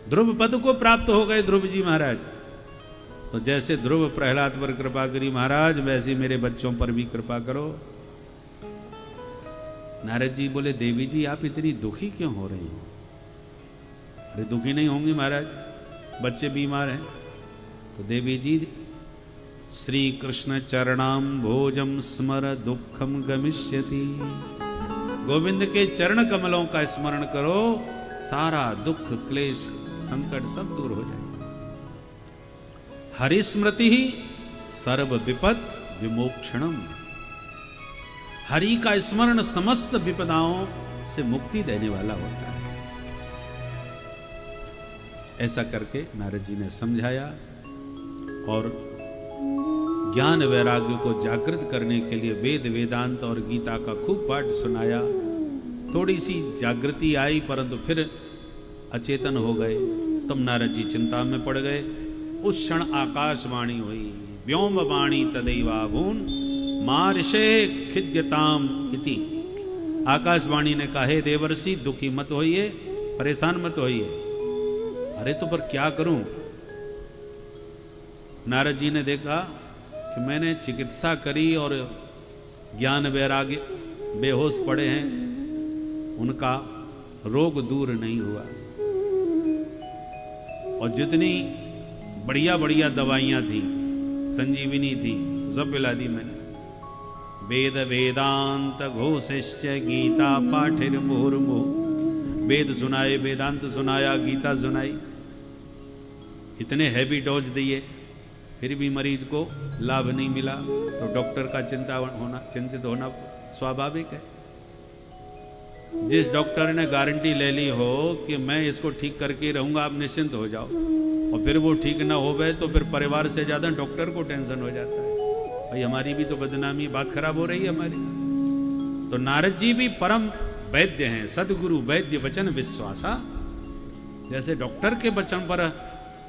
[SPEAKER 2] ध्रुव पद को प्राप्त हो गए ध्रुव जी महाराज। तो जैसे ध्रुव प्रहलाद पर कृपा करी महाराज, वैसे मेरे बच्चों पर भी कृपा करो। नारद जी बोले, देवी जी आप इतनी दुखी क्यों हो रही हो? अरे दुखी नहीं होंगी महाराज, बच्चे बीमार हैं। तो देवी जी, श्री कृष्ण चरणाम भोजम स्मर दुखम गमिष्यति, गोविंद के चरण कमलों का स्मरण करो, सारा दुख क्लेश संकट सब दूर हो जाए। हरि स्मृति ही सर्व विपद विमोक्षणम, हरि का स्मरण समस्त विपदाओं से मुक्ति देने वाला होता है। ऐसा करके नारद जी ने समझाया और ज्ञान वैराग्य को जागृत करने के लिए वेद वेदांत और गीता का खूब पाठ सुनाया। थोड़ी सी जागृति आई परंतु फिर अचेतन हो गए। तब नारद जी चिंता में पड़ गए। उस क्षण आकाशवाणी हुई, व्योमवाणी तदैवाभून मार्षे खिद्यताम इति। आकाशवाणी ने कहा, हे देवर्षि दुखी मत होइए, परेशान मत होइए। अरे तो पर क्या करूं? नारद जी ने देखा कि मैंने चिकित्सा करी और ज्ञान वैराग्य बेहोश पड़े हैं, उनका रोग दूर नहीं हुआ। और जितनी बढ़िया बढ़िया दवाइयां थी, संजीवनी थी, सब पिला दी मैंने। वेद वेदांत घोषश्च गीता पाठिर मुहुर्मुहुः, वेद सुनाए, वेदांत सुनाया, गीता सुनाई, इतने हैवी डोज दिए, फिर भी मरीज को लाभ नहीं मिला। तो डॉक्टर का चिंतित होना स्वाभाविक है। जिस डॉक्टर ने गारंटी ले ली हो कि मैं इसको ठीक करके रहूंगा, आप निश्चिंत हो जाओ, और फिर वो ठीक ना हो गए तो फिर परिवार से ज्यादा डॉक्टर को टेंशन हो जाता है। भाई हमारी भी तो बदनामी, बात खराब हो रही है हमारी। तो नारद जी भी परम वैद्य हैं, सदगुरु वैद्य वचन विश्वासा। जैसे डॉक्टर के वचन पर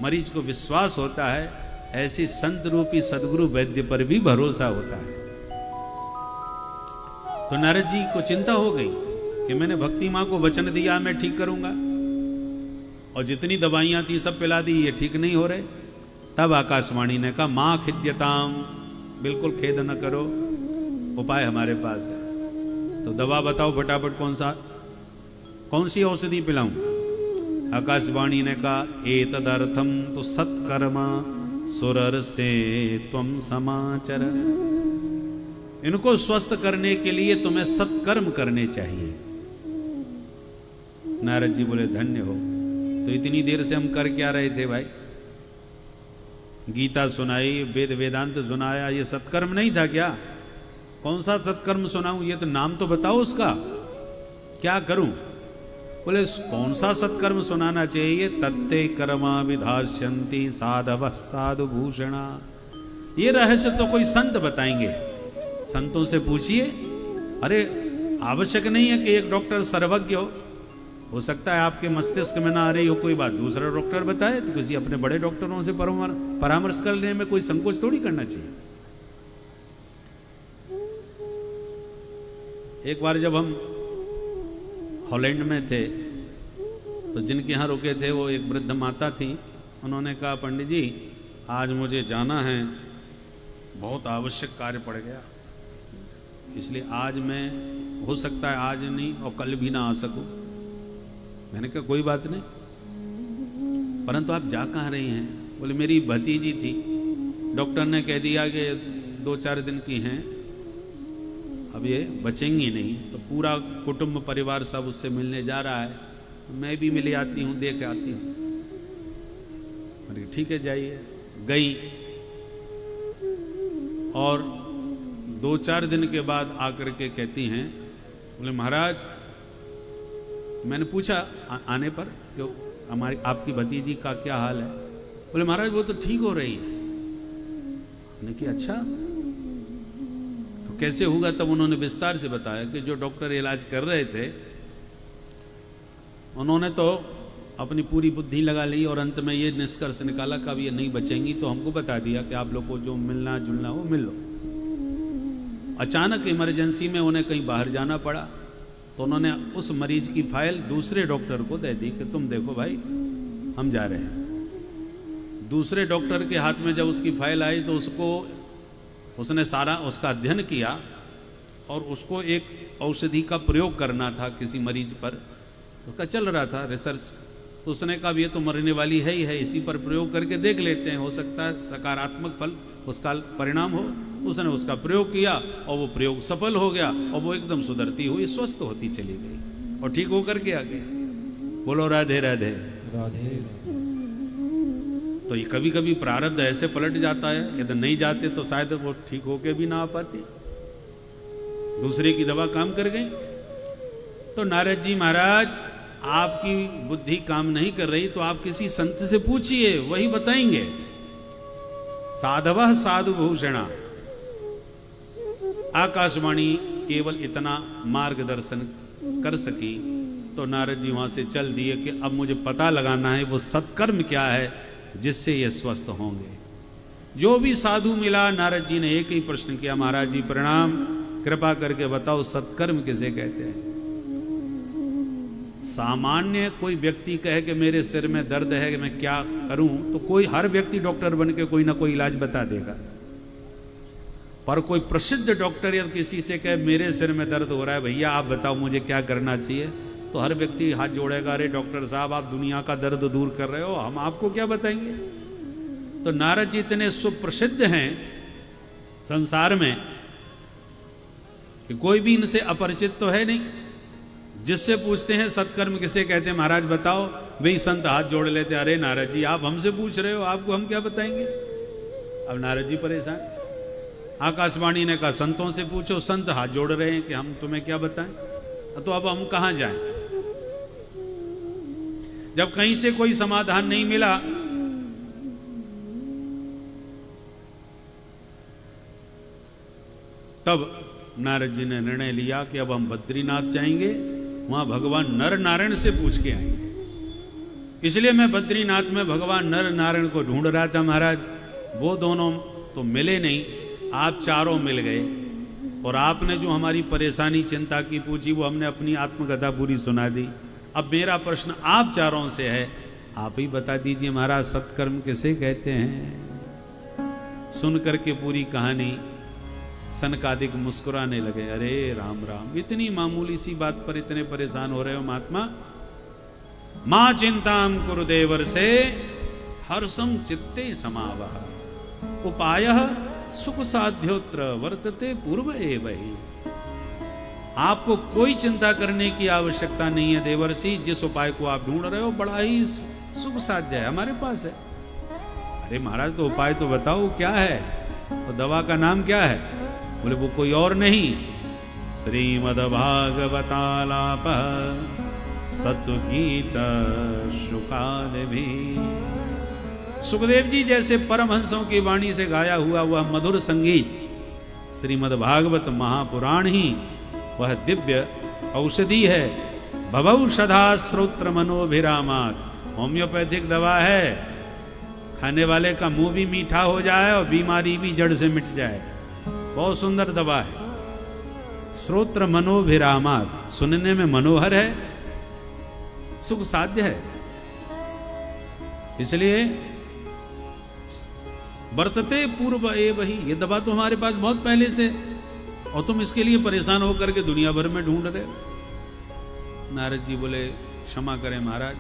[SPEAKER 2] मरीज को विश्वास होता है, ऐसी संत रूपी सदगुरु वैद्य पर भी भरोसा होता है। तो नारद जी को चिंता हो गई कि मैंने भक्ति मां को वचन दिया मैं ठीक करूंगा, और जितनी दवाइयां थी सब पिला दी, ये ठीक नहीं हो रहे। तब आकाशवाणी ने कहा, मां खिद्यताम, बिल्कुल खेद न करो, उपाय हमारे पास है। तो दवा बताओ फटाफट, कौन सी औषधि पिलाऊं? आकाशवाणी ने कहा, एतदर्थम तो सत्कर्म सुरर से त्वम समाचर, इनको स्वस्थ करने के लिए तुम्हें सत्कर्म करने चाहिए। नारद जी बोले, धन्य हो। तो इतनी देर से हम कर क्या रहे थे भाई? गीता सुनाई, वेद वेदांत सुनाया, ये सत्कर्म नहीं था क्या? कौन सा सत्कर्म सुनाऊं? ये तो नाम तो बताओ उसका, क्या करूं? बोले, कौन सा सत्कर्म सुनाना चाहिए? तत्ते कर्मा विधास्यन्ति साधव साधु भूषणा, ये रहस्य तो कोई संत बताएंगे, संतों से पूछिए। अरे आवश्यक नहीं है कि एक डॉक्टर सर्वज्ञ हो सकता है आपके मस्तिष्क में ना आ रही हो कोई बात, दूसरा डॉक्टर बताए, तो किसी अपने बड़े डॉक्टरों से परामर्श करने में कोई संकोच थोड़ी करना चाहिए। एक बार जब हम हॉलैंड में थे तो जिनके यहाँ रुके थे वो एक वृद्ध माता थी। उन्होंने कहा, पंडित जी आज मुझे जाना है, बहुत आवश्यक कार्य पड़ गया, इसलिए आज मैं, हो सकता है आज नहीं और कल भी ना आ सकूं। मैंने कहा कोई बात नहीं, परंतु आप जा कहाँ रही हैं? बोले मेरी भतीजी थी, डॉक्टर ने कह दिया कि 2-4 दिन की हैं, अब ये बचेंगी नहीं, तो पूरा कुटुंब परिवार सब उससे मिलने जा रहा है, मैं भी मिले आती हूँ, देख आती हूँ। अरे ठीक है जाइए। गई और 2-4 दिन के बाद आकर के कहती हैं बोले महाराज, मैंने पूछा आने पर कि हमारी आपकी भतीजी का क्या हाल है। बोले महाराज वो तो ठीक हो रही है। मैंने कहा अच्छा तो कैसे होगा? तब उन्होंने विस्तार से बताया कि जो डॉक्टर इलाज कर रहे थे उन्होंने तो अपनी पूरी बुद्धि लगा ली और अंत में ये निष्कर्ष निकाला कि अब ये नहीं बचेंगी, तो हमको बता दिया कि आप लोग को जो मिलना जुलना हो मिल लो। अचानक इमरजेंसी में उन्हें कहीं बाहर जाना पड़ा तो उन्होंने उस मरीज की फाइल दूसरे डॉक्टर को दे दी कि तुम देखो भाई हम जा रहे हैं। दूसरे डॉक्टर के हाथ में जब उसकी फाइल आई तो उसने सारा उसका अध्ययन किया और उसको एक औषधि का प्रयोग करना था किसी मरीज पर, उसका चल रहा था रिसर्च। तो उसने कहा ये तो मरने वाली है ही है, इसी पर प्रयोग करके देख लेते हैं, हो सकता है सकारात्मक फल उसका परिणाम हो। उसने उसका प्रयोग किया और वो प्रयोग सफल हो गया और वो एकदम सुधरती हुई स्वस्थ होती चली गई और ठीक होकर के आ गई। बोलो राधे राधे
[SPEAKER 3] राधे।
[SPEAKER 2] तो ये कभी कभी प्रारब्ध ऐसे पलट जाता है, यदि नहीं जाते तो शायद वो ठीक होके भी ना आ पाती, दूसरे की दवा काम कर गई। तो नारद जी महाराज आपकी बुद्धि काम नहीं कर रही तो आप किसी संत से पूछिए, वही बताएंगे। साधवः साधु भूषणा। आकाशवाणी केवल इतना मार्गदर्शन कर सकी तो नारद जी वहां से चल दिए कि अब मुझे पता लगाना है वो सत्कर्म क्या है जिससे ये स्वस्थ होंगे। जो भी साधु मिला नारद जी ने एक ही प्रश्न किया, महाराज जी प्रणाम, कृपा करके बताओ सत्कर्म किसे कहते हैं। सामान्य कोई व्यक्ति कहे कि मेरे सिर में दर्द है कि मैं क्या करूं, तो कोई हर व्यक्ति डॉक्टर बन के कोई ना कोई इलाज बता देगा। पर कोई प्रसिद्ध डॉक्टर या किसी से कहे मेरे सिर में दर्द हो रहा है भैया आप बताओ मुझे क्या करना चाहिए, तो हर व्यक्ति हाथ जोड़ेगा, अरे डॉक्टर साहब आप दुनिया का दर्द दूर कर रहे हो, हम आपको क्या बताएंगे। तो नारद जी इतने सुप्रसिद्ध हैं संसार में कि कोई भी इनसे अपरिचित तो है नहीं। जिससे पूछते हैं सत्कर्म किसे कहते हैं महाराज बताओ, वही संत हाथ जोड़ लेते, अरे नारद जी आप हमसे पूछ रहे हो, आपको हम क्या बताएंगे। अब नारद जी परेशान। आकाशवाणी ने कहा संतों से पूछो, संत हाथ जोड़ रहे हैं कि हम तुम्हें क्या बताएं। तो अब हम कहां जाएं? जब कहीं से कोई समाधान नहीं मिला तब नारद जी ने निर्णय लिया कि अब हम बद्रीनाथ जाएंगे, वहां भगवान नर नारायण से पूछ के आएंगे। इसलिए मैं बद्रीनाथ में भगवान नर नारायण को ढूंढ रहा था महाराज, वो दोनों तो मिले नहीं, आप चारों मिल गए और आपने जो हमारी परेशानी चिंता की पूछी वो हमने अपनी आत्मकथा पूरी सुना दी। अब मेरा प्रश्न आप चारों से है, आप ही बता दीजिए महाराज सत्कर्म किसे कहते हैं। सुन करके पूरी कहानी सनकादिक मुस्कुराने लगे, अरे राम राम, इतनी मामूली सी बात पर इतने परेशान हो रहे हो महात्मा। मां चिंताम कुरु देवर से हर्षम चित्ते समावह, उपायः सुख साध्योत्र वर्तते पूर्व एव ही। आपको कोई चिंता करने की आवश्यकता नहीं है देवर्षि, जिस उपाय को आप ढूंढ रहे हो बड़ा ही सुख साध्य है, हमारे पास है। अरे महाराज तो उपाय तो बताओ क्या है, तो दवा का नाम क्या है। बोले वो कोई और नहीं, श्रीमद्भागवतालाप सत्गीत शुकादि। सुखदेव जी जैसे परमहंसों की वाणी से गाया हुआ वह मधुर संगीत श्रीमद्भागवत महापुराण ही वह दिव्य औषधि है। भवौषधा श्रोत्र मनोभिरामात, होम्योपैथिक दवा है, खाने वाले का मुंह भी मीठा हो जाए और बीमारी भी जड़ से मिट जाए, बहुत सुंदर दवा है। श्रोत्र मनोभिरामात, सुनने में मनोहर है, सुख साध्य है। इसलिए वर्तते पूर्व एव ही, ये दवा तो हमारे पास बहुत पहले से, और तुम इसके लिए परेशान होकर के दुनिया भर में ढूंढ रहे हो। नारद जी बोले क्षमा करें महाराज,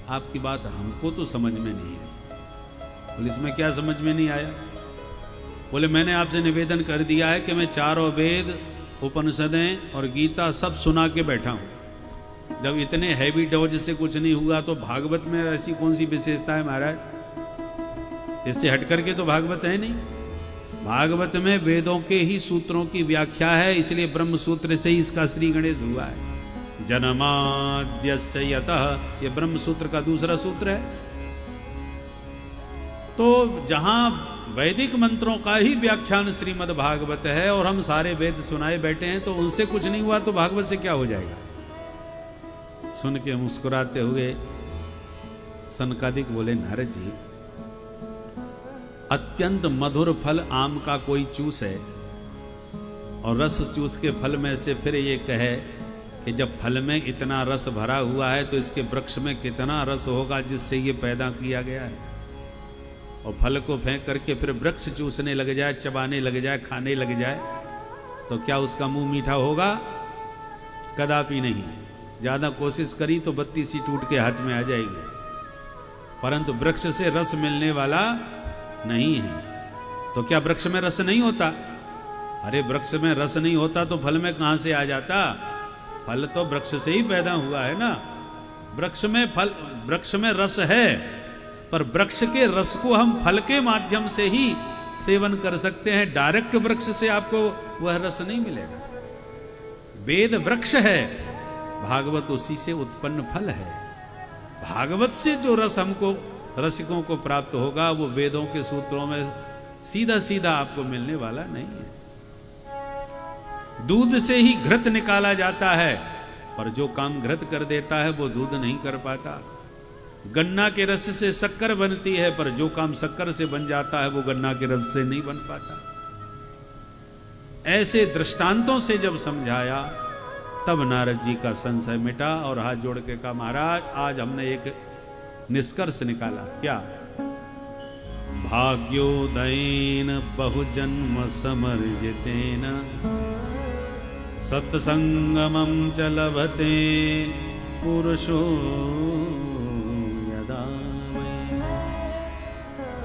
[SPEAKER 2] आपकी बात हमको तो समझ में नहीं आई। बोले इसमें क्या समझ में नहीं आया। बोले मैंने आपसे निवेदन कर दिया है कि मैं चारों वेद उपनिषदें और गीता सब सुना के बैठा हूं। जब इतने हैवी डोज से कुछ नहीं हुआ तो भागवत में ऐसी कौन सी विशेषता है महाराज, इससे हट करके तो भागवत है नहीं। भागवत में वेदों के ही सूत्रों की व्याख्या है, इसलिए ब्रह्म सूत्र से ही इसका श्री गणेश हुआ है। जन्माद्यस्य यतः, ये ब्रह्म सूत्र का दूसरा सूत्र है। तो जहां वैदिक मंत्रों का ही व्याख्यान श्रीमद् भागवत है और हम सारे वेद सुनाए बैठे हैं, तो उनसे कुछ नहीं हुआ तो भागवत से क्या हो जाएगा। सुन के मुस्कुराते हुए सनकादिक बोले, नारद जी अत्यंत मधुर फल आम का कोई चूस है और रस चूस के फल में से फिर ये कहे कि जब फल में इतना रस भरा हुआ है तो इसके वृक्ष में कितना रस होगा जिससे ये पैदा किया गया है। और फल को फेंक करके फिर वृक्ष चूसने लग जाए, चबाने लग जाए, खाने लग जाए, तो क्या उसका मुंह मीठा होगा? कदापि नहीं। ज्यादा कोशिश करी तो बत्ती सी टूट के हाथ में आ जाएगी, परंतु वृक्ष से रस मिलने वाला नहीं है। तो क्या वृक्ष में रस नहीं होता? अरे वृक्ष में रस नहीं होता तो फल में कहां से आ जाता? फल तो वृक्ष से ही पैदा हुआ है ना। वृक्ष में रस है, पर वृक्ष के रस को हम फल के माध्यम से ही सेवन कर सकते हैं। डायरेक्ट वृक्ष से आपको वह रस नहीं मिलेगा। वेद वृक्ष है, भागवत उसी से उत्पन्न फल है। भागवत से जो रस हमको रसिकों को प्राप्त होगा वो वेदों के सूत्रों में सीधा सीधा आपको मिलने वाला नहीं है। दूध से ही घृत निकाला जाता है, पर जो काम घृत कर देता है वो दूध नहीं कर पाता। गन्ना के रस से शक्कर बनती है, पर जो काम शक्कर से बन जाता है वो गन्ना के रस से नहीं बन पाता। ऐसे दृष्टांतों से जब समझाया तब नारद जी का संशय मिटा और हाथ जोड़ के कहा, महाराज आज हमने एक निष्कर्ष निकाला। क्या? भाग्योदयेन बहुजन्म समर्जितेन सत्संगमं च लभते पुरुषो यदा वै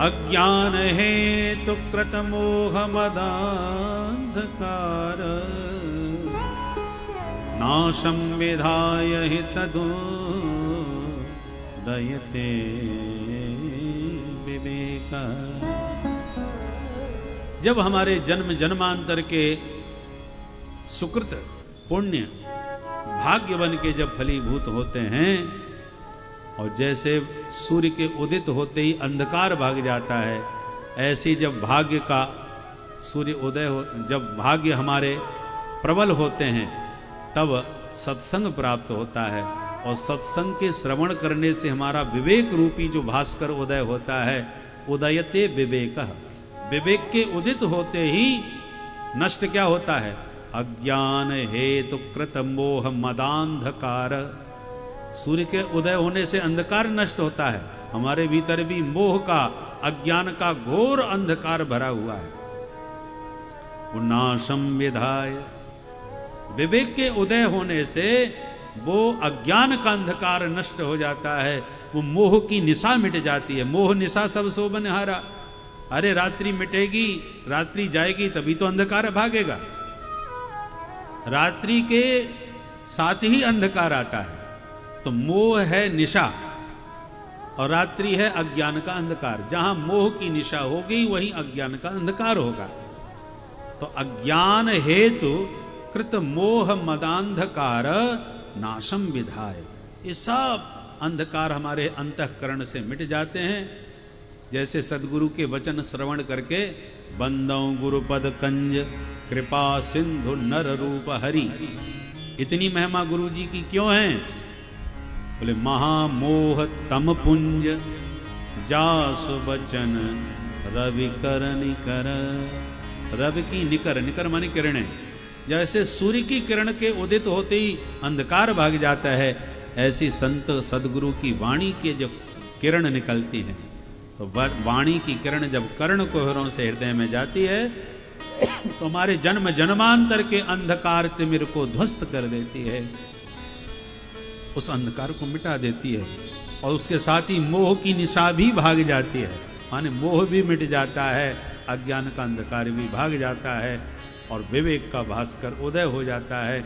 [SPEAKER 2] अज्ञान हेतु कृत मोह मदान्धकार नाशं विधाय हि तदो दयते विवेक। जब हमारे जन्म जन्मांतर के सुकृत पुण्य भाग्य बन के जब फलीभूत होते हैं और जैसे सूर्य के उदित होते ही अंधकार भाग जाता है, ऐसे जब भाग्य का सूर्य उदय हो, जब भाग्य हमारे प्रबल होते हैं तब सत्संग प्राप्त होता है और सत्संग के श्रवण करने से हमारा विवेक रूपी जो भास्कर उदय होता है, उदयते विवेक। विवेक के उदित होते ही नष्ट क्या होता है? अज्ञान हेतु कृत मोह मदांधकार। सूर्य के उदय होने से अंधकार नष्ट होता है। हमारे भीतर भी मोह का, अज्ञान का घोर अंधकार भरा हुआ है। नाशम विधाय, विवेक के उदय होने से वो अज्ञान का अंधकार नष्ट हो जाता है, वो मोह की निशा मिट जाती है। मोह निशा सब सो बनिहारा। अरे रात्रि मिटेगी, रात्रि जाएगी तभी तो अंधकार भागेगा। रात्रि के साथ ही अंधकार आता है। तो मोह है निशा और रात्रि है अज्ञान का अंधकार। जहां मोह की निशा होगी वहीं अज्ञान का अंधकार होगा। तो अज्ञान हेतु कृत मोह मदांधकार नाशम विधाय, ये सब अंधकार हमारे अंतःकरण से मिट जाते हैं। जैसे सदगुरु के वचन श्रवण करके बंदौ गुरुपद कंज कृपा सिंधु नर रूप हरि, इतनी महिमा गुरु जी की क्यों है? बोले महामोह तम पुंज जासु बचन रवि कर निकर। रवि की निकर, निकर मानी किरणें। जैसे सूर्य की किरण के उदित होते ही अंधकार भाग जाता है, ऐसी संत सदगुरु की वाणी के जब किरण निकलती है तो वाणी की किरण जब कर्ण कुहरों से हृदय में जाती है तो हमारे जन्म जन्मांतर के अंधकार तिमिर को ध्वस्त कर देती है, उस अंधकार को मिटा देती है। और उसके साथ ही मोह की निशा भी भाग जाती है, माने मोह भी मिट जाता है, अज्ञान का अंधकार भी भाग जाता है और विवेक का भास्कर उदय हो जाता है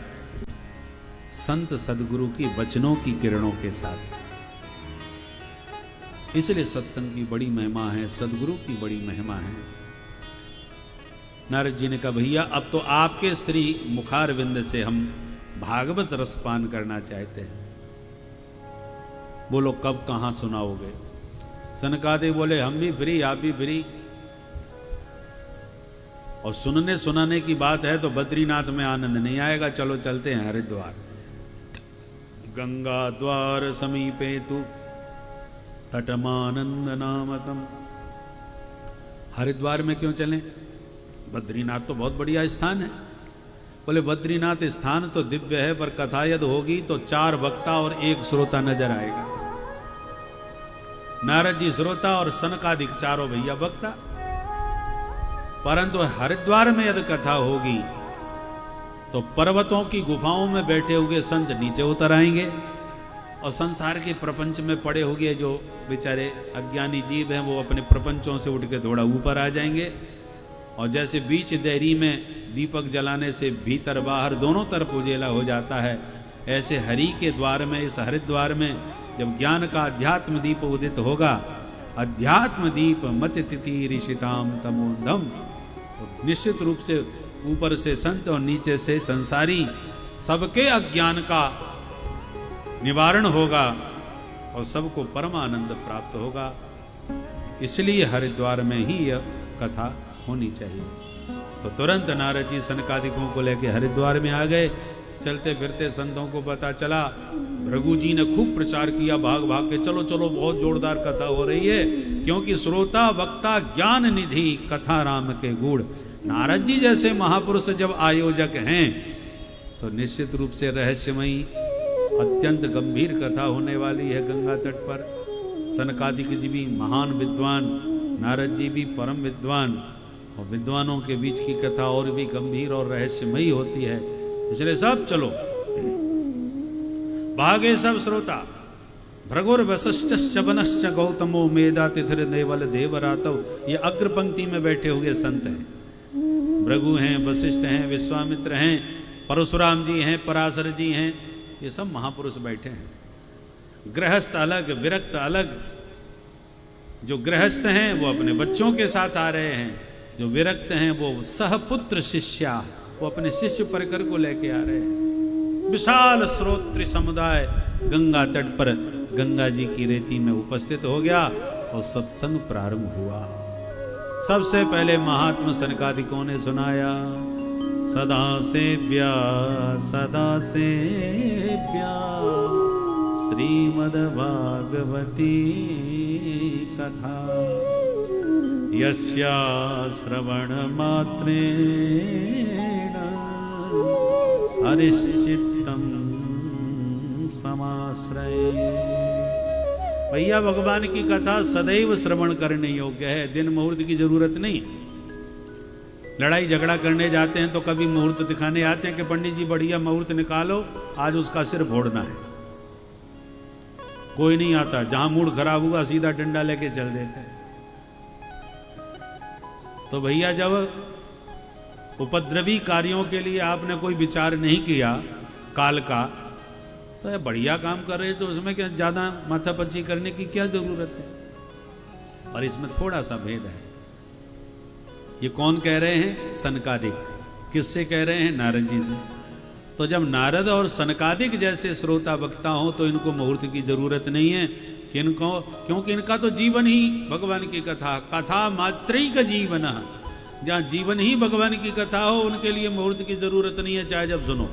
[SPEAKER 2] संत सदगुरु की वचनों की किरणों के साथ। इसलिए सत्संग की बड़ी महिमा है, सदगुरु की बड़ी महिमा है। नारद जी ने कहा भैया अब तो आपके श्री मुखारविंद से हम भागवत रसपान करना चाहते हैं। बोलो कब कहां सुनाओगे? सनकादिक बोले हम भी फ्री, आप भी फ्री। और सुनने सुनाने की बात है तो बद्रीनाथ में आनंद नहीं आएगा। चलो चलते हैं हरिद्वार। गंगा द्वार समीपे तु तटमानंद नामकम। हरिद्वार में क्यों चलें? बद्रीनाथ तो बहुत बढ़िया स्थान है। बोले बद्रीनाथ स्थान तो दिव्य है, पर कथा यदि होगी तो 4 वक्ता और 1 श्रोता नजर आएगा। नारद जी श्रोता और सनकादिक चारों भैया वक्ता। परंतु हरिद्वार में यदि कथा होगी तो पर्वतों की गुफाओं में बैठे हुए संत नीचे उतर आएंगे और संसार के प्रपंच में पड़े हुए जो बेचारे अज्ञानी जीव हैं वो अपने प्रपंचों से उठ के थोड़ा ऊपर आ जाएंगे। और जैसे बीच देहरी में दीपक जलाने से भीतर बाहर दोनों तरफ उजेला हो जाता है, ऐसे हरि के द्वार में, इस हरिद्वार में जब ज्ञान का अध्यात्म दीप उदित होगा, अध्यात्म दीप मच तितिरिषिताम तमोंधम, तो निश्चित रूप से ऊपर से संत और नीचे से संसारी सबके अज्ञान का निवारण होगा और सबको परमानंद प्राप्त होगा। इसलिए हरिद्वार में ही यह कथा होनी चाहिए। तो तुरंत नारद जी सनकादिकों को लेकर हरिद्वार में आ गए। चलते फिरते संतों को पता चला, भृगु जी ने खूब प्रचार किया, भाग भाग के चलो चलो बहुत जोरदार कथा हो रही है, क्योंकि श्रोता वक्ता ज्ञान निधि कथा राम के गुण। नारद जी जैसे महापुरुष जब आयोजक हैं तो निश्चित रूप से रहस्यमयी अत्यंत गंभीर कथा होने वाली है गंगा तट पर। सनकादिक जी भी महान विद्वान, नारद जी भी परम विद्वान, और विद्वानों के बीच की कथा और भी गंभीर और रहस्यमयी होती है। इसलिए सब चलो, भागे सब श्रोता। भृगुर वशिष्ठ वनश्च गौतमो मेधातिथिर देवल देवरातव। ये अग्र पंक्ति में बैठे हुए संत हैं। भृगु हैं, वशिष्ठ हैं, विश्वामित्र हैं, परशुराम जी हैं, पराशर जी हैं, ये सब महापुरुष बैठे हैं। गृहस्थ अलग, विरक्त अलग। जो गृहस्थ हैं वो अपने बच्चों के साथ आ रहे हैं, जो विरक्त हैं वो सहपुत्र शिष्या, वो अपने शिष्य परिकर को लेके आ रहे हैं। विशाल श्रोत्री समुदाय गंगा तट पर गंगा जी की रेती में उपस्थित हो गया और सत्संग प्रारंभ हुआ। सबसे पहले महात्मा सनकादिकों ने सुनाया, सदा सेव्या श्रीमद्भागवती कथा, यस्या श्रवण मात्रेण हरिश्चित्तम समाश्रये। भैया भगवान की कथा सदैव श्रवण करने योग्य है, दिन मुहूर्त की जरूरत नहीं। लड़ाई झगड़ा करने जाते हैं तो कभी मुहूर्त दिखाने आते हैं कि पंडित जी बढ़िया मुहूर्त निकालो, आज उसका सिर फोड़ना है। कोई नहीं आता, जहां मूड खराब हुआ सीधा डंडा लेके चल देते हैं। तो भैया जब उपद्रवी कार्यों के लिए आपने कोई विचार नहीं किया काल का, तो ये बढ़िया काम कर रहे तो उसमें क्या ज्यादा माथापच्ची करने की क्या जरूरत है। और इसमें थोड़ा सा भेद है। ये कौन कह रहे हैं? सनकादिक। किससे कह रहे हैं? नारद जी से। तो जब नारद और सनकादिक जैसे श्रोता वक्ता हो तो इनको मुहूर्त की जरूरत नहीं है किनको, क्योंकि इनका तो जीवन ही भगवान की कथा मात्रिक जीवन। जहाँ जीवन ही भगवान की कथा हो उनके लिए मुहूर्त की जरूरत नहीं है, चाहे जब सुनो।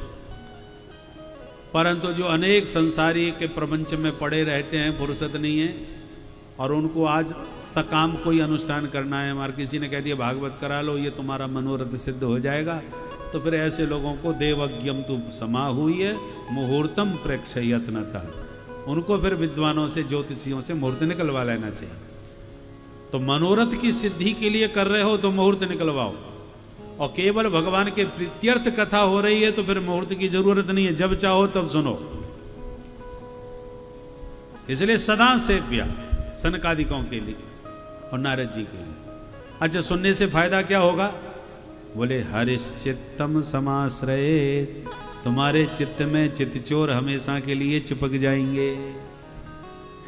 [SPEAKER 2] परंतु जो अनेक संसारी के प्रपंच में पड़े रहते हैं, फुर्सत नहीं है और उनको आज सकाम कोई अनुष्ठान करना है, हमारे किसी ने कह दिया भागवत करा लो, ये तुम्हारा मनोरथ सिद्ध हो जाएगा, तो फिर ऐसे लोगों को देवज्ञम तु समा हुई है मुहूर्तम प्रेक्षयत्नतः, उनको फिर विद्वानों से ज्योतिषियों से मुहूर्त निकलवा लेना चाहिए। तो मनोरथ की सिद्धि के लिए कर रहे हो तो मुहूर्त निकलवाओ, और केवल भगवान के प्रीत्यर्थ कथा हो रही है तो फिर मुहूर्त की जरूरत नहीं है, जब चाहो तब सुनो। इसलिए सदा सेव्या सनकादिकों के लिए और नारद जी के लिए। अच्छा, सुनने से फायदा क्या होगा? बोले हरिश्चित्तम समाश्रये, तुम्हारे चित्त में चित्तचोर हमेशा के लिए चिपक जाएंगे।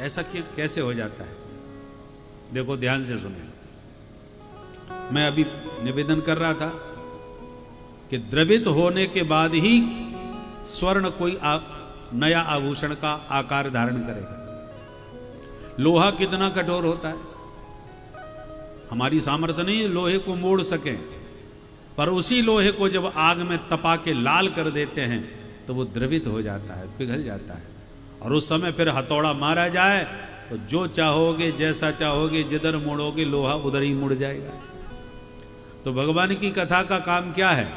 [SPEAKER 2] ऐसा कैसे हो जाता है? देखो ध्यान से सुने। मैं अभी निवेदन कर रहा था कि द्रवित होने के बाद ही स्वर्ण कोई नया आभूषण का आकार धारण करेगा। लोहा कितना कठोर होता है, हमारी सामर्थ्य नहीं है लोहे को मोड़ सके, पर उसी लोहे को जब आग में तपा के लाल कर देते हैं तो वो द्रवित हो जाता है, पिघल जाता है। और उस समय फिर हथौड़ा मारा जाए तो जो चाहोगे जैसा चाहोगे जिधर मुड़ोगे लोहा उधर ही मुड़ जाएगा। तो भगवान की कथा का काम क्या है?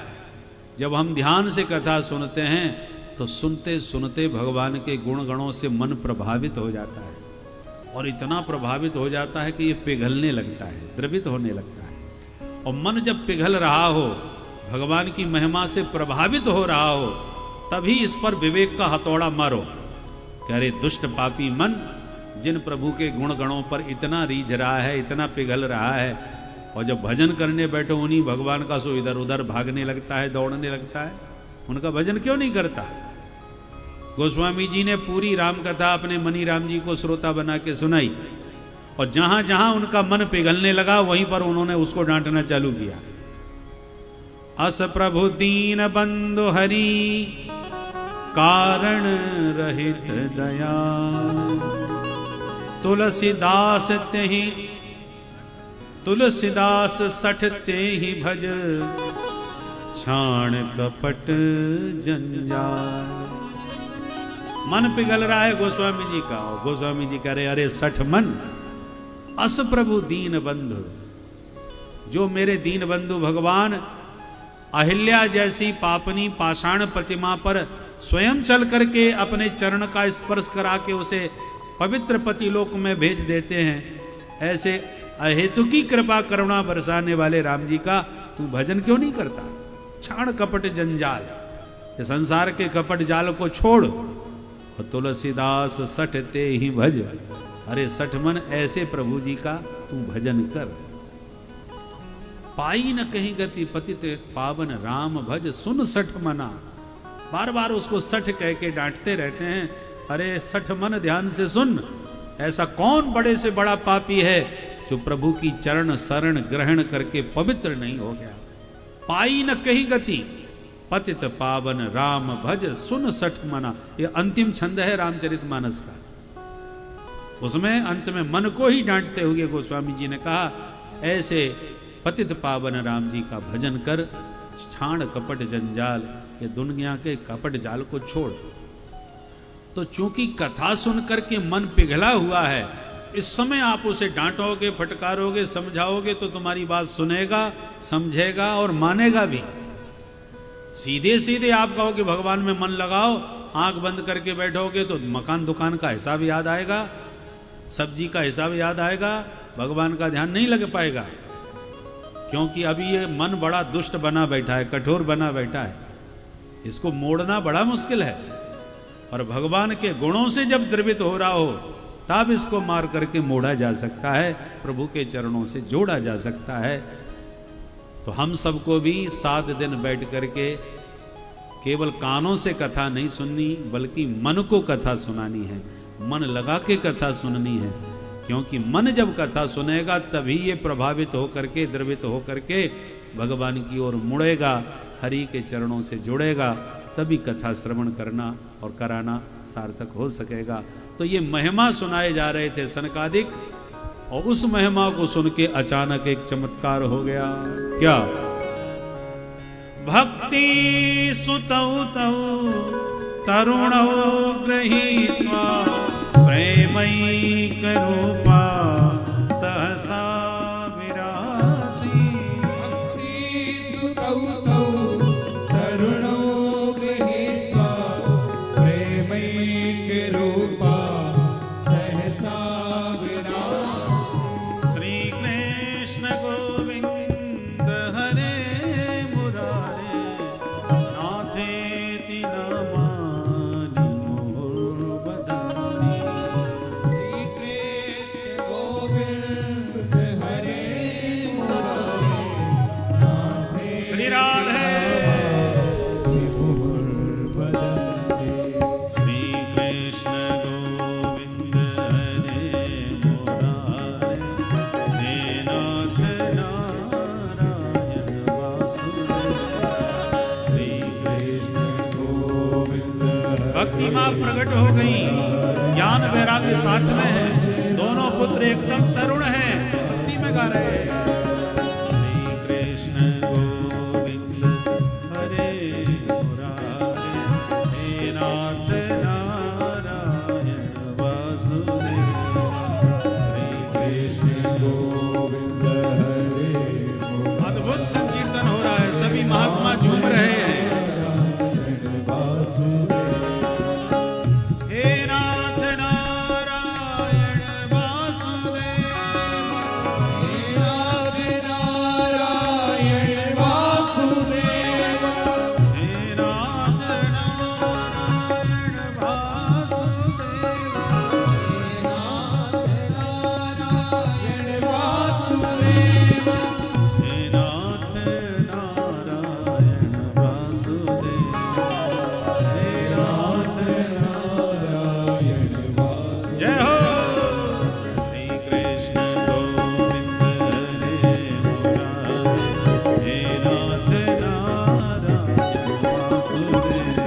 [SPEAKER 2] जब हम ध्यान से कथा सुनते हैं तो सुनते सुनते भगवान के गुण गणों से मन प्रभावित हो जाता है, और इतना प्रभावित हो जाता है कि ये पिघलने लगता है, द्रवित होने लगता है। और मन जब पिघल रहा हो, भगवान की महिमा से प्रभावित हो रहा हो, तभी इस पर विवेक का हथौड़ा मारो। कह रहे दुष्ट पापी मन, जिन प्रभु के गुण गणों पर इतना रीझ रहा है, इतना पिघल रहा है, और जब भजन करने बैठो उन्हीं भगवान का सो इधर उधर भागने लगता है, दौड़ने लगता है, उनका भजन क्यों नहीं करता? गोस्वामी जी ने पूरी राम कथा अपने मनी राम जी को श्रोता बना के सुनाई, और जहां जहां उनका मन पिघलने लगा वहीं पर उन्होंने उसको डांटना चालू किया। अस प्रभु दीन बंधु हरि कारण रहित दयाल, तुलसीदास तेहि तुलसीदास सठ तेहि भज, छाण कपट जंजाल। मन पिघल रहा है गोस्वामी जी का, और गोस्वामी जी कह रहे अरे सठ मन, अस प्रभु दीन बंधु, जो मेरे दीन बंधु भगवान अहिल्या जैसी पापनी पाषाण प्रतिमा पर स्वयं चल करके अपने चरण का स्पर्श करा के उसे पवित्र पतिलोक में भेज देते हैं, ऐसे अहेतु की कृपा करुणा बरसाने वाले राम जी का तू भजन क्यों नहीं करता? छाण कपट जंजाल, ये संसार के कपट जाल को छोड़, और तुलसीदास सठ ते ही भज, अरे सठ मन ऐसे प्रभु जी का तू भजन कर। पाई न कहीं गति पतित पावन राम भज, सुन सठ मना। बार बार उसको सठ कह के डांटते रहते हैं, अरे सठ मन ध्यान से सुन, ऐसा कौन बड़े से बड़ा पापी है जो प्रभु की चरण शरण ग्रहण करके पवित्र नहीं हो गया। पाई न कहीं गति पतित पावन राम भज, सुन सठ मना। ये अंतिम छंद है रामचरितमानस का। उसमें अंत में मन को ही डांटते हुए गोस्वामी जी ने कहा, ऐसे पतित पावन राम जी का भजन कर, छाण कपट जंजाल, ये दुनिया के कपट जाल को छोड़। तो चूंकि कथा सुन करके मन पिघला हुआ है, इस समय आप उसे डांटोगे, फटकारोगे, समझाओगे तो तुम्हारी बात सुनेगा, समझेगा और मानेगा भी। सीधे सीधे आप कहोगे भगवान में मन लगाओ, आंख बंद करके बैठोगे तो मकान दुकान का हिसाब याद आएगा, सब्जी का हिसाब याद आएगा, भगवान का ध्यान नहीं लग पाएगा। क्योंकि अभी ये मन बड़ा दुष्ट बना बैठा है, कठोर बना बैठा है, इसको मोड़ना बड़ा मुश्किल है। और भगवान के गुणों से जब द्रवित हो रहा हो तब इसको मार करके मोड़ा जा सकता है, प्रभु के चरणों से जोड़ा जा सकता है। तो हम सबको भी 7 दिन बैठ करके केवल कानों से कथा नहीं सुननी, बल्कि मन को कथा सुनानी है, मन लगा के कथा सुननी है। क्योंकि मन जब कथा सुनेगा तभी ये प्रभावित हो करके, द्रवित हो करके भगवान की ओर मुड़ेगा, हरि के चरणों से जुड़ेगा, तभी कथा श्रवण करना और कराना सार्थक हो सकेगा। तो ये महिमा सुनाए जा रहे थे सनकादिक, और उस महिमा को सुन के अचानक एक चमत्कार हो गया। क्या? भक्ति सुतौ तौ तरुणौ गृहीत्वा प्रेमैक रूपा सहसा विरासी।
[SPEAKER 3] भक्ति सुतौ तौ तरुणौ गृहीत्वा प्रेमैक रूपा सहसा विरासी।
[SPEAKER 2] श्री कृष्ण गोविंद हरे मुरारे नाथेति नमामि मुहुर्बधानि।
[SPEAKER 3] श्री कृष्ण
[SPEAKER 2] प्रतिमा प्रकट हो गई, ज्ञान वैराग्य साथ में है, दोनों पुत्र एकदम तरुण हैं, मस्ती में गा रहे हैं। श्री कृष्ण गोविंद हरे मुरारे, हे नाथ नारायण वासुदेव। श्री कृष्ण
[SPEAKER 3] गोविंद हरे
[SPEAKER 2] अद्भुत संकीर्तन हो रहा है, सभी महात्मा झूम रहे हैं। हे नाथ नारायण वासुदेव,
[SPEAKER 3] हे नाथ नारायण वासुदेव,
[SPEAKER 2] हे नाथ नारायण वासुदेव,
[SPEAKER 3] नारायण वासुदेव,
[SPEAKER 2] हे नाथ नारायण वासुदेव, हे नाथ
[SPEAKER 3] नारायण वासुदेव।
[SPEAKER 2] जय हो। श्री कृष्ण गोविंद हरे मुरारे, हे नाथ नारायण वासुदेव।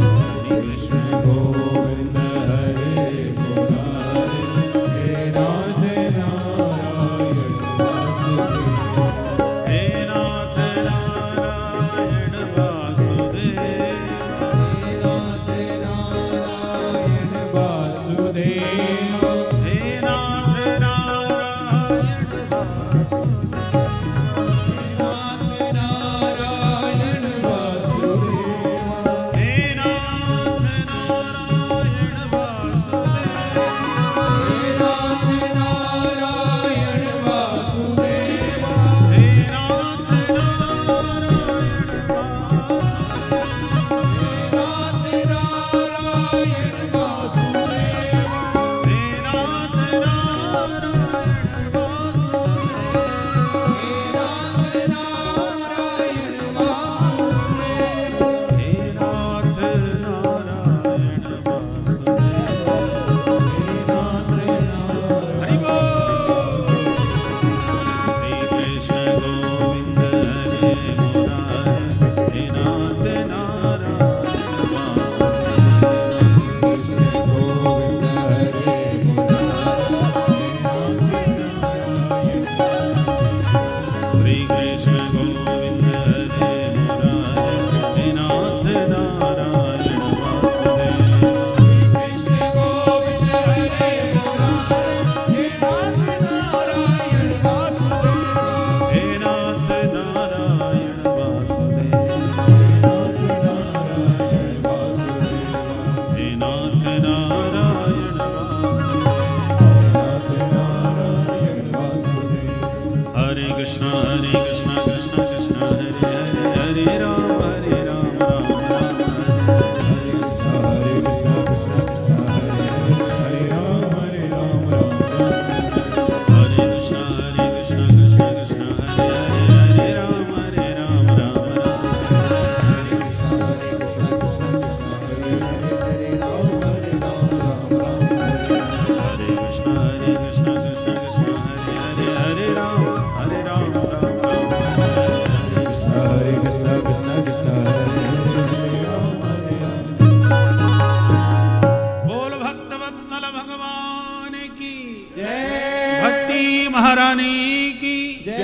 [SPEAKER 2] श्री कृष्ण
[SPEAKER 3] गोविंद हरे मुरारे, हे नाथ नारायण वासुदेव,
[SPEAKER 2] हे नाथ नारायण वासुदेव,
[SPEAKER 3] हे नाथ नारायण वासुदेव,
[SPEAKER 2] हे नाथ नारायण वासुदेव,
[SPEAKER 3] नारायण वासुदेव,
[SPEAKER 2] हे नाथ नारायण वासुदेव,
[SPEAKER 3] हे नाथ नारायण वासुदेव,
[SPEAKER 2] हे नाथ नारायण वासुदेव,
[SPEAKER 3] हे नाथ नारायण वासुदेव,
[SPEAKER 2] हे नाथ नारायण वासुदेव। हरि बोल। श्री कृष्ण गोविंद हरे मुरारे, हे नाथ नारायण वासुदेव।
[SPEAKER 3] गोविंद हरे
[SPEAKER 2] श्री कृष्ण गोविंद हरे मुरारे, हे नाथ नारायण वासुदेव।
[SPEAKER 3] कृष्ण गोविंद हरे मुरारे, हे नाथ नारायण वासुदेव,
[SPEAKER 2] हे नाथ नारायण वासुदेव,
[SPEAKER 3] नारायण वासुदेव,
[SPEAKER 2] हे नाथ नारायण वासुदेव।
[SPEAKER 3] नारायण वासुदेव।
[SPEAKER 2] हरे कृष्ण कृष्ण कृष्ण हरे हरे, हरे राम राम राम राम हरे।
[SPEAKER 3] हरे कृष्ण कृष्ण कृष्ण हरे हरे, हरे राम राम राम।
[SPEAKER 2] हरे कृष्ण कृष्ण कृष्ण हरे हरे, हरे राम राम राम।
[SPEAKER 3] हरे कृष्ण कृष्ण कृष्ण हरे हरे, हरे राम राम राम।
[SPEAKER 2] हरे कृष्ण कृष्ण कृष्ण हरे हरे, हरे राम राम राम।
[SPEAKER 3] हरे कृष्ण कृष्ण कृष्ण हरे हरे, राम राम।
[SPEAKER 2] बोल भक्तवत्सल भगवान की
[SPEAKER 3] जय,
[SPEAKER 2] भक्ति महारानी की
[SPEAKER 3] जय,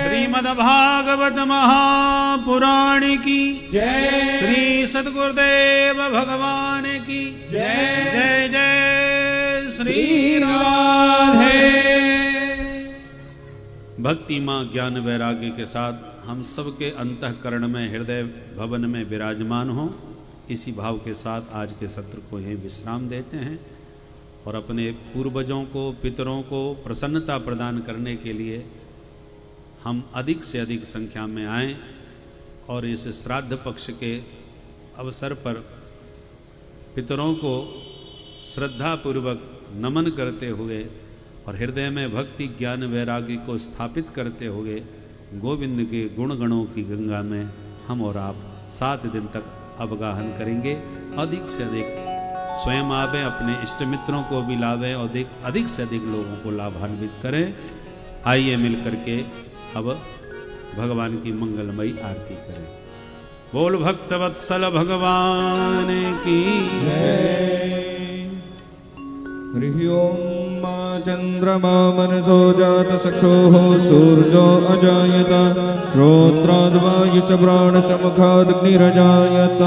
[SPEAKER 2] श्रीमद्भागवत महापुराण की
[SPEAKER 3] जय,
[SPEAKER 2] श्री सद्गुरुदेव भगवान की
[SPEAKER 3] जय,
[SPEAKER 2] जय जय श्री
[SPEAKER 3] राधे।
[SPEAKER 2] भक्ति माँ ज्ञान वैराग्य के साथ हम सबके अंतःकरण में हृदय भवन में विराजमान हो, इसी भाव के साथ आज के सत्र को यहीं विश्राम देते हैं और अपने पूर्वजों को पितरों को प्रसन्नता प्रदान करने के लिए हम अधिक से अधिक संख्या में आएं और इस श्राद्ध पक्ष के अवसर पर पितरों को श्रद्धापूर्वक नमन करते हुए और हृदय में भक्ति ज्ञान वैराग्य को स्थापित करते हुए गोविंद के गुण गणों की गंगा में हम और आप 7 दिन तक अवगाहन करेंगे। अधिक से अधिक स्वयं आवें, अपने इष्ट मित्रों को भी लावें और अधिक से अधिक लोगों को लाभान्वित करें। आइए मिल करके अब भगवान की मंगलमयी आरती करें। बोल भक्त वत्सल भगवान की
[SPEAKER 3] हरि ओम चंद्रमा मनसो जात सक्षोः सूर्यो अजायत श्रोत्राद्वायुष प्राण समुखादग्निरजायत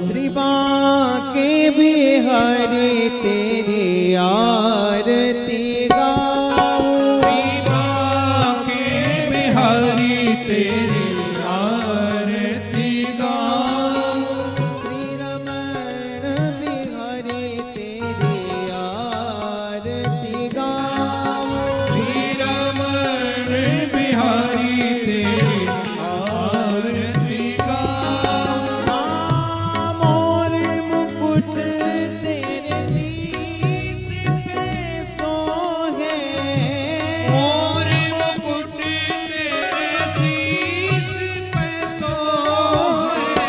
[SPEAKER 4] श्री बांके बिहारी तेरी आरती गाऊं
[SPEAKER 3] श्री बांके बिहारी तेरी आरती गाऊं
[SPEAKER 4] श्री रमण बिहारी तेरी आरती गाऊं
[SPEAKER 3] श्री रमण बिहारी तेरी आरती गाऊं
[SPEAKER 4] मोर मुकुट तेरे शीश पे सोहे
[SPEAKER 3] मोर मुकुट तेरे शीश पे सोहे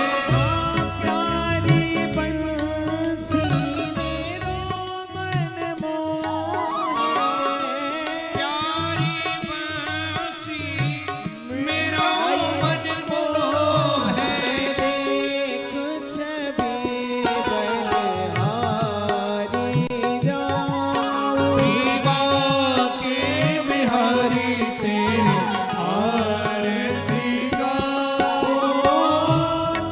[SPEAKER 4] प्यारी बंसी मेरो मन मोहे
[SPEAKER 3] प्यारी बांसी मेरा मन मोहे
[SPEAKER 4] देख छवि बलिहारी जाऊं
[SPEAKER 3] श्री बांके बिहारी तेरी आरती गाऊं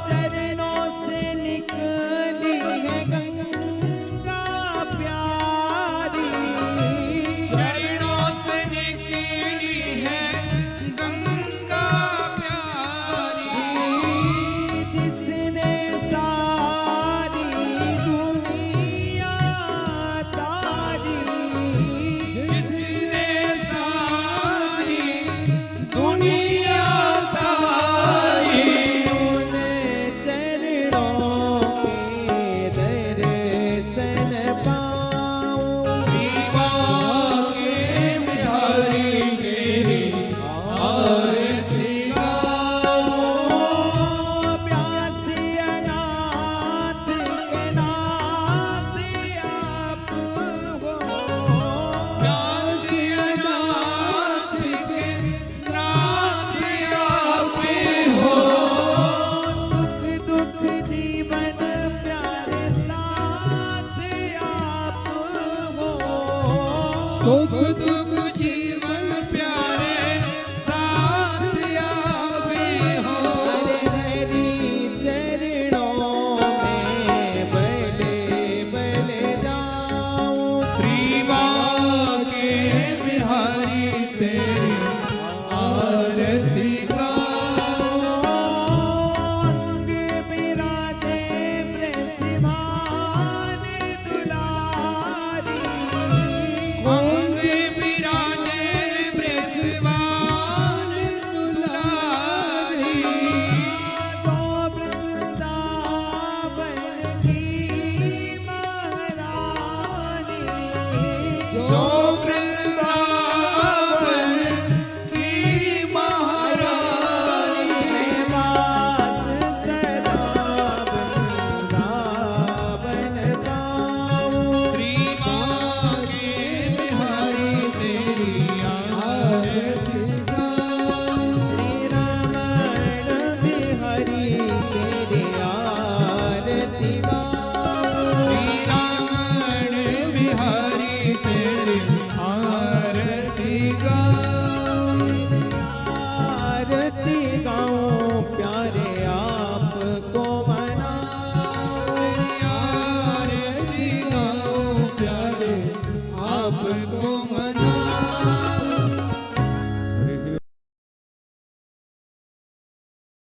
[SPEAKER 4] चरणों से निकली है गंगा प्यारी
[SPEAKER 3] चरणों से निकली है गंगा प्यारी
[SPEAKER 4] जिसने सारी दुनिया तारी
[SPEAKER 3] जिसने सारी दुनिया तारी
[SPEAKER 4] उन चरणों के दर्शन पाऊं
[SPEAKER 3] श्री बांके बिहारी तेरी आरती गाऊं
[SPEAKER 4] प्यासी अनाथ के नाथ आप हो
[SPEAKER 3] प्यासी अनाथ के नाथ आप हो
[SPEAKER 4] सुख दुख जीवन प्यारे साथ आप हो
[SPEAKER 3] सुख दुख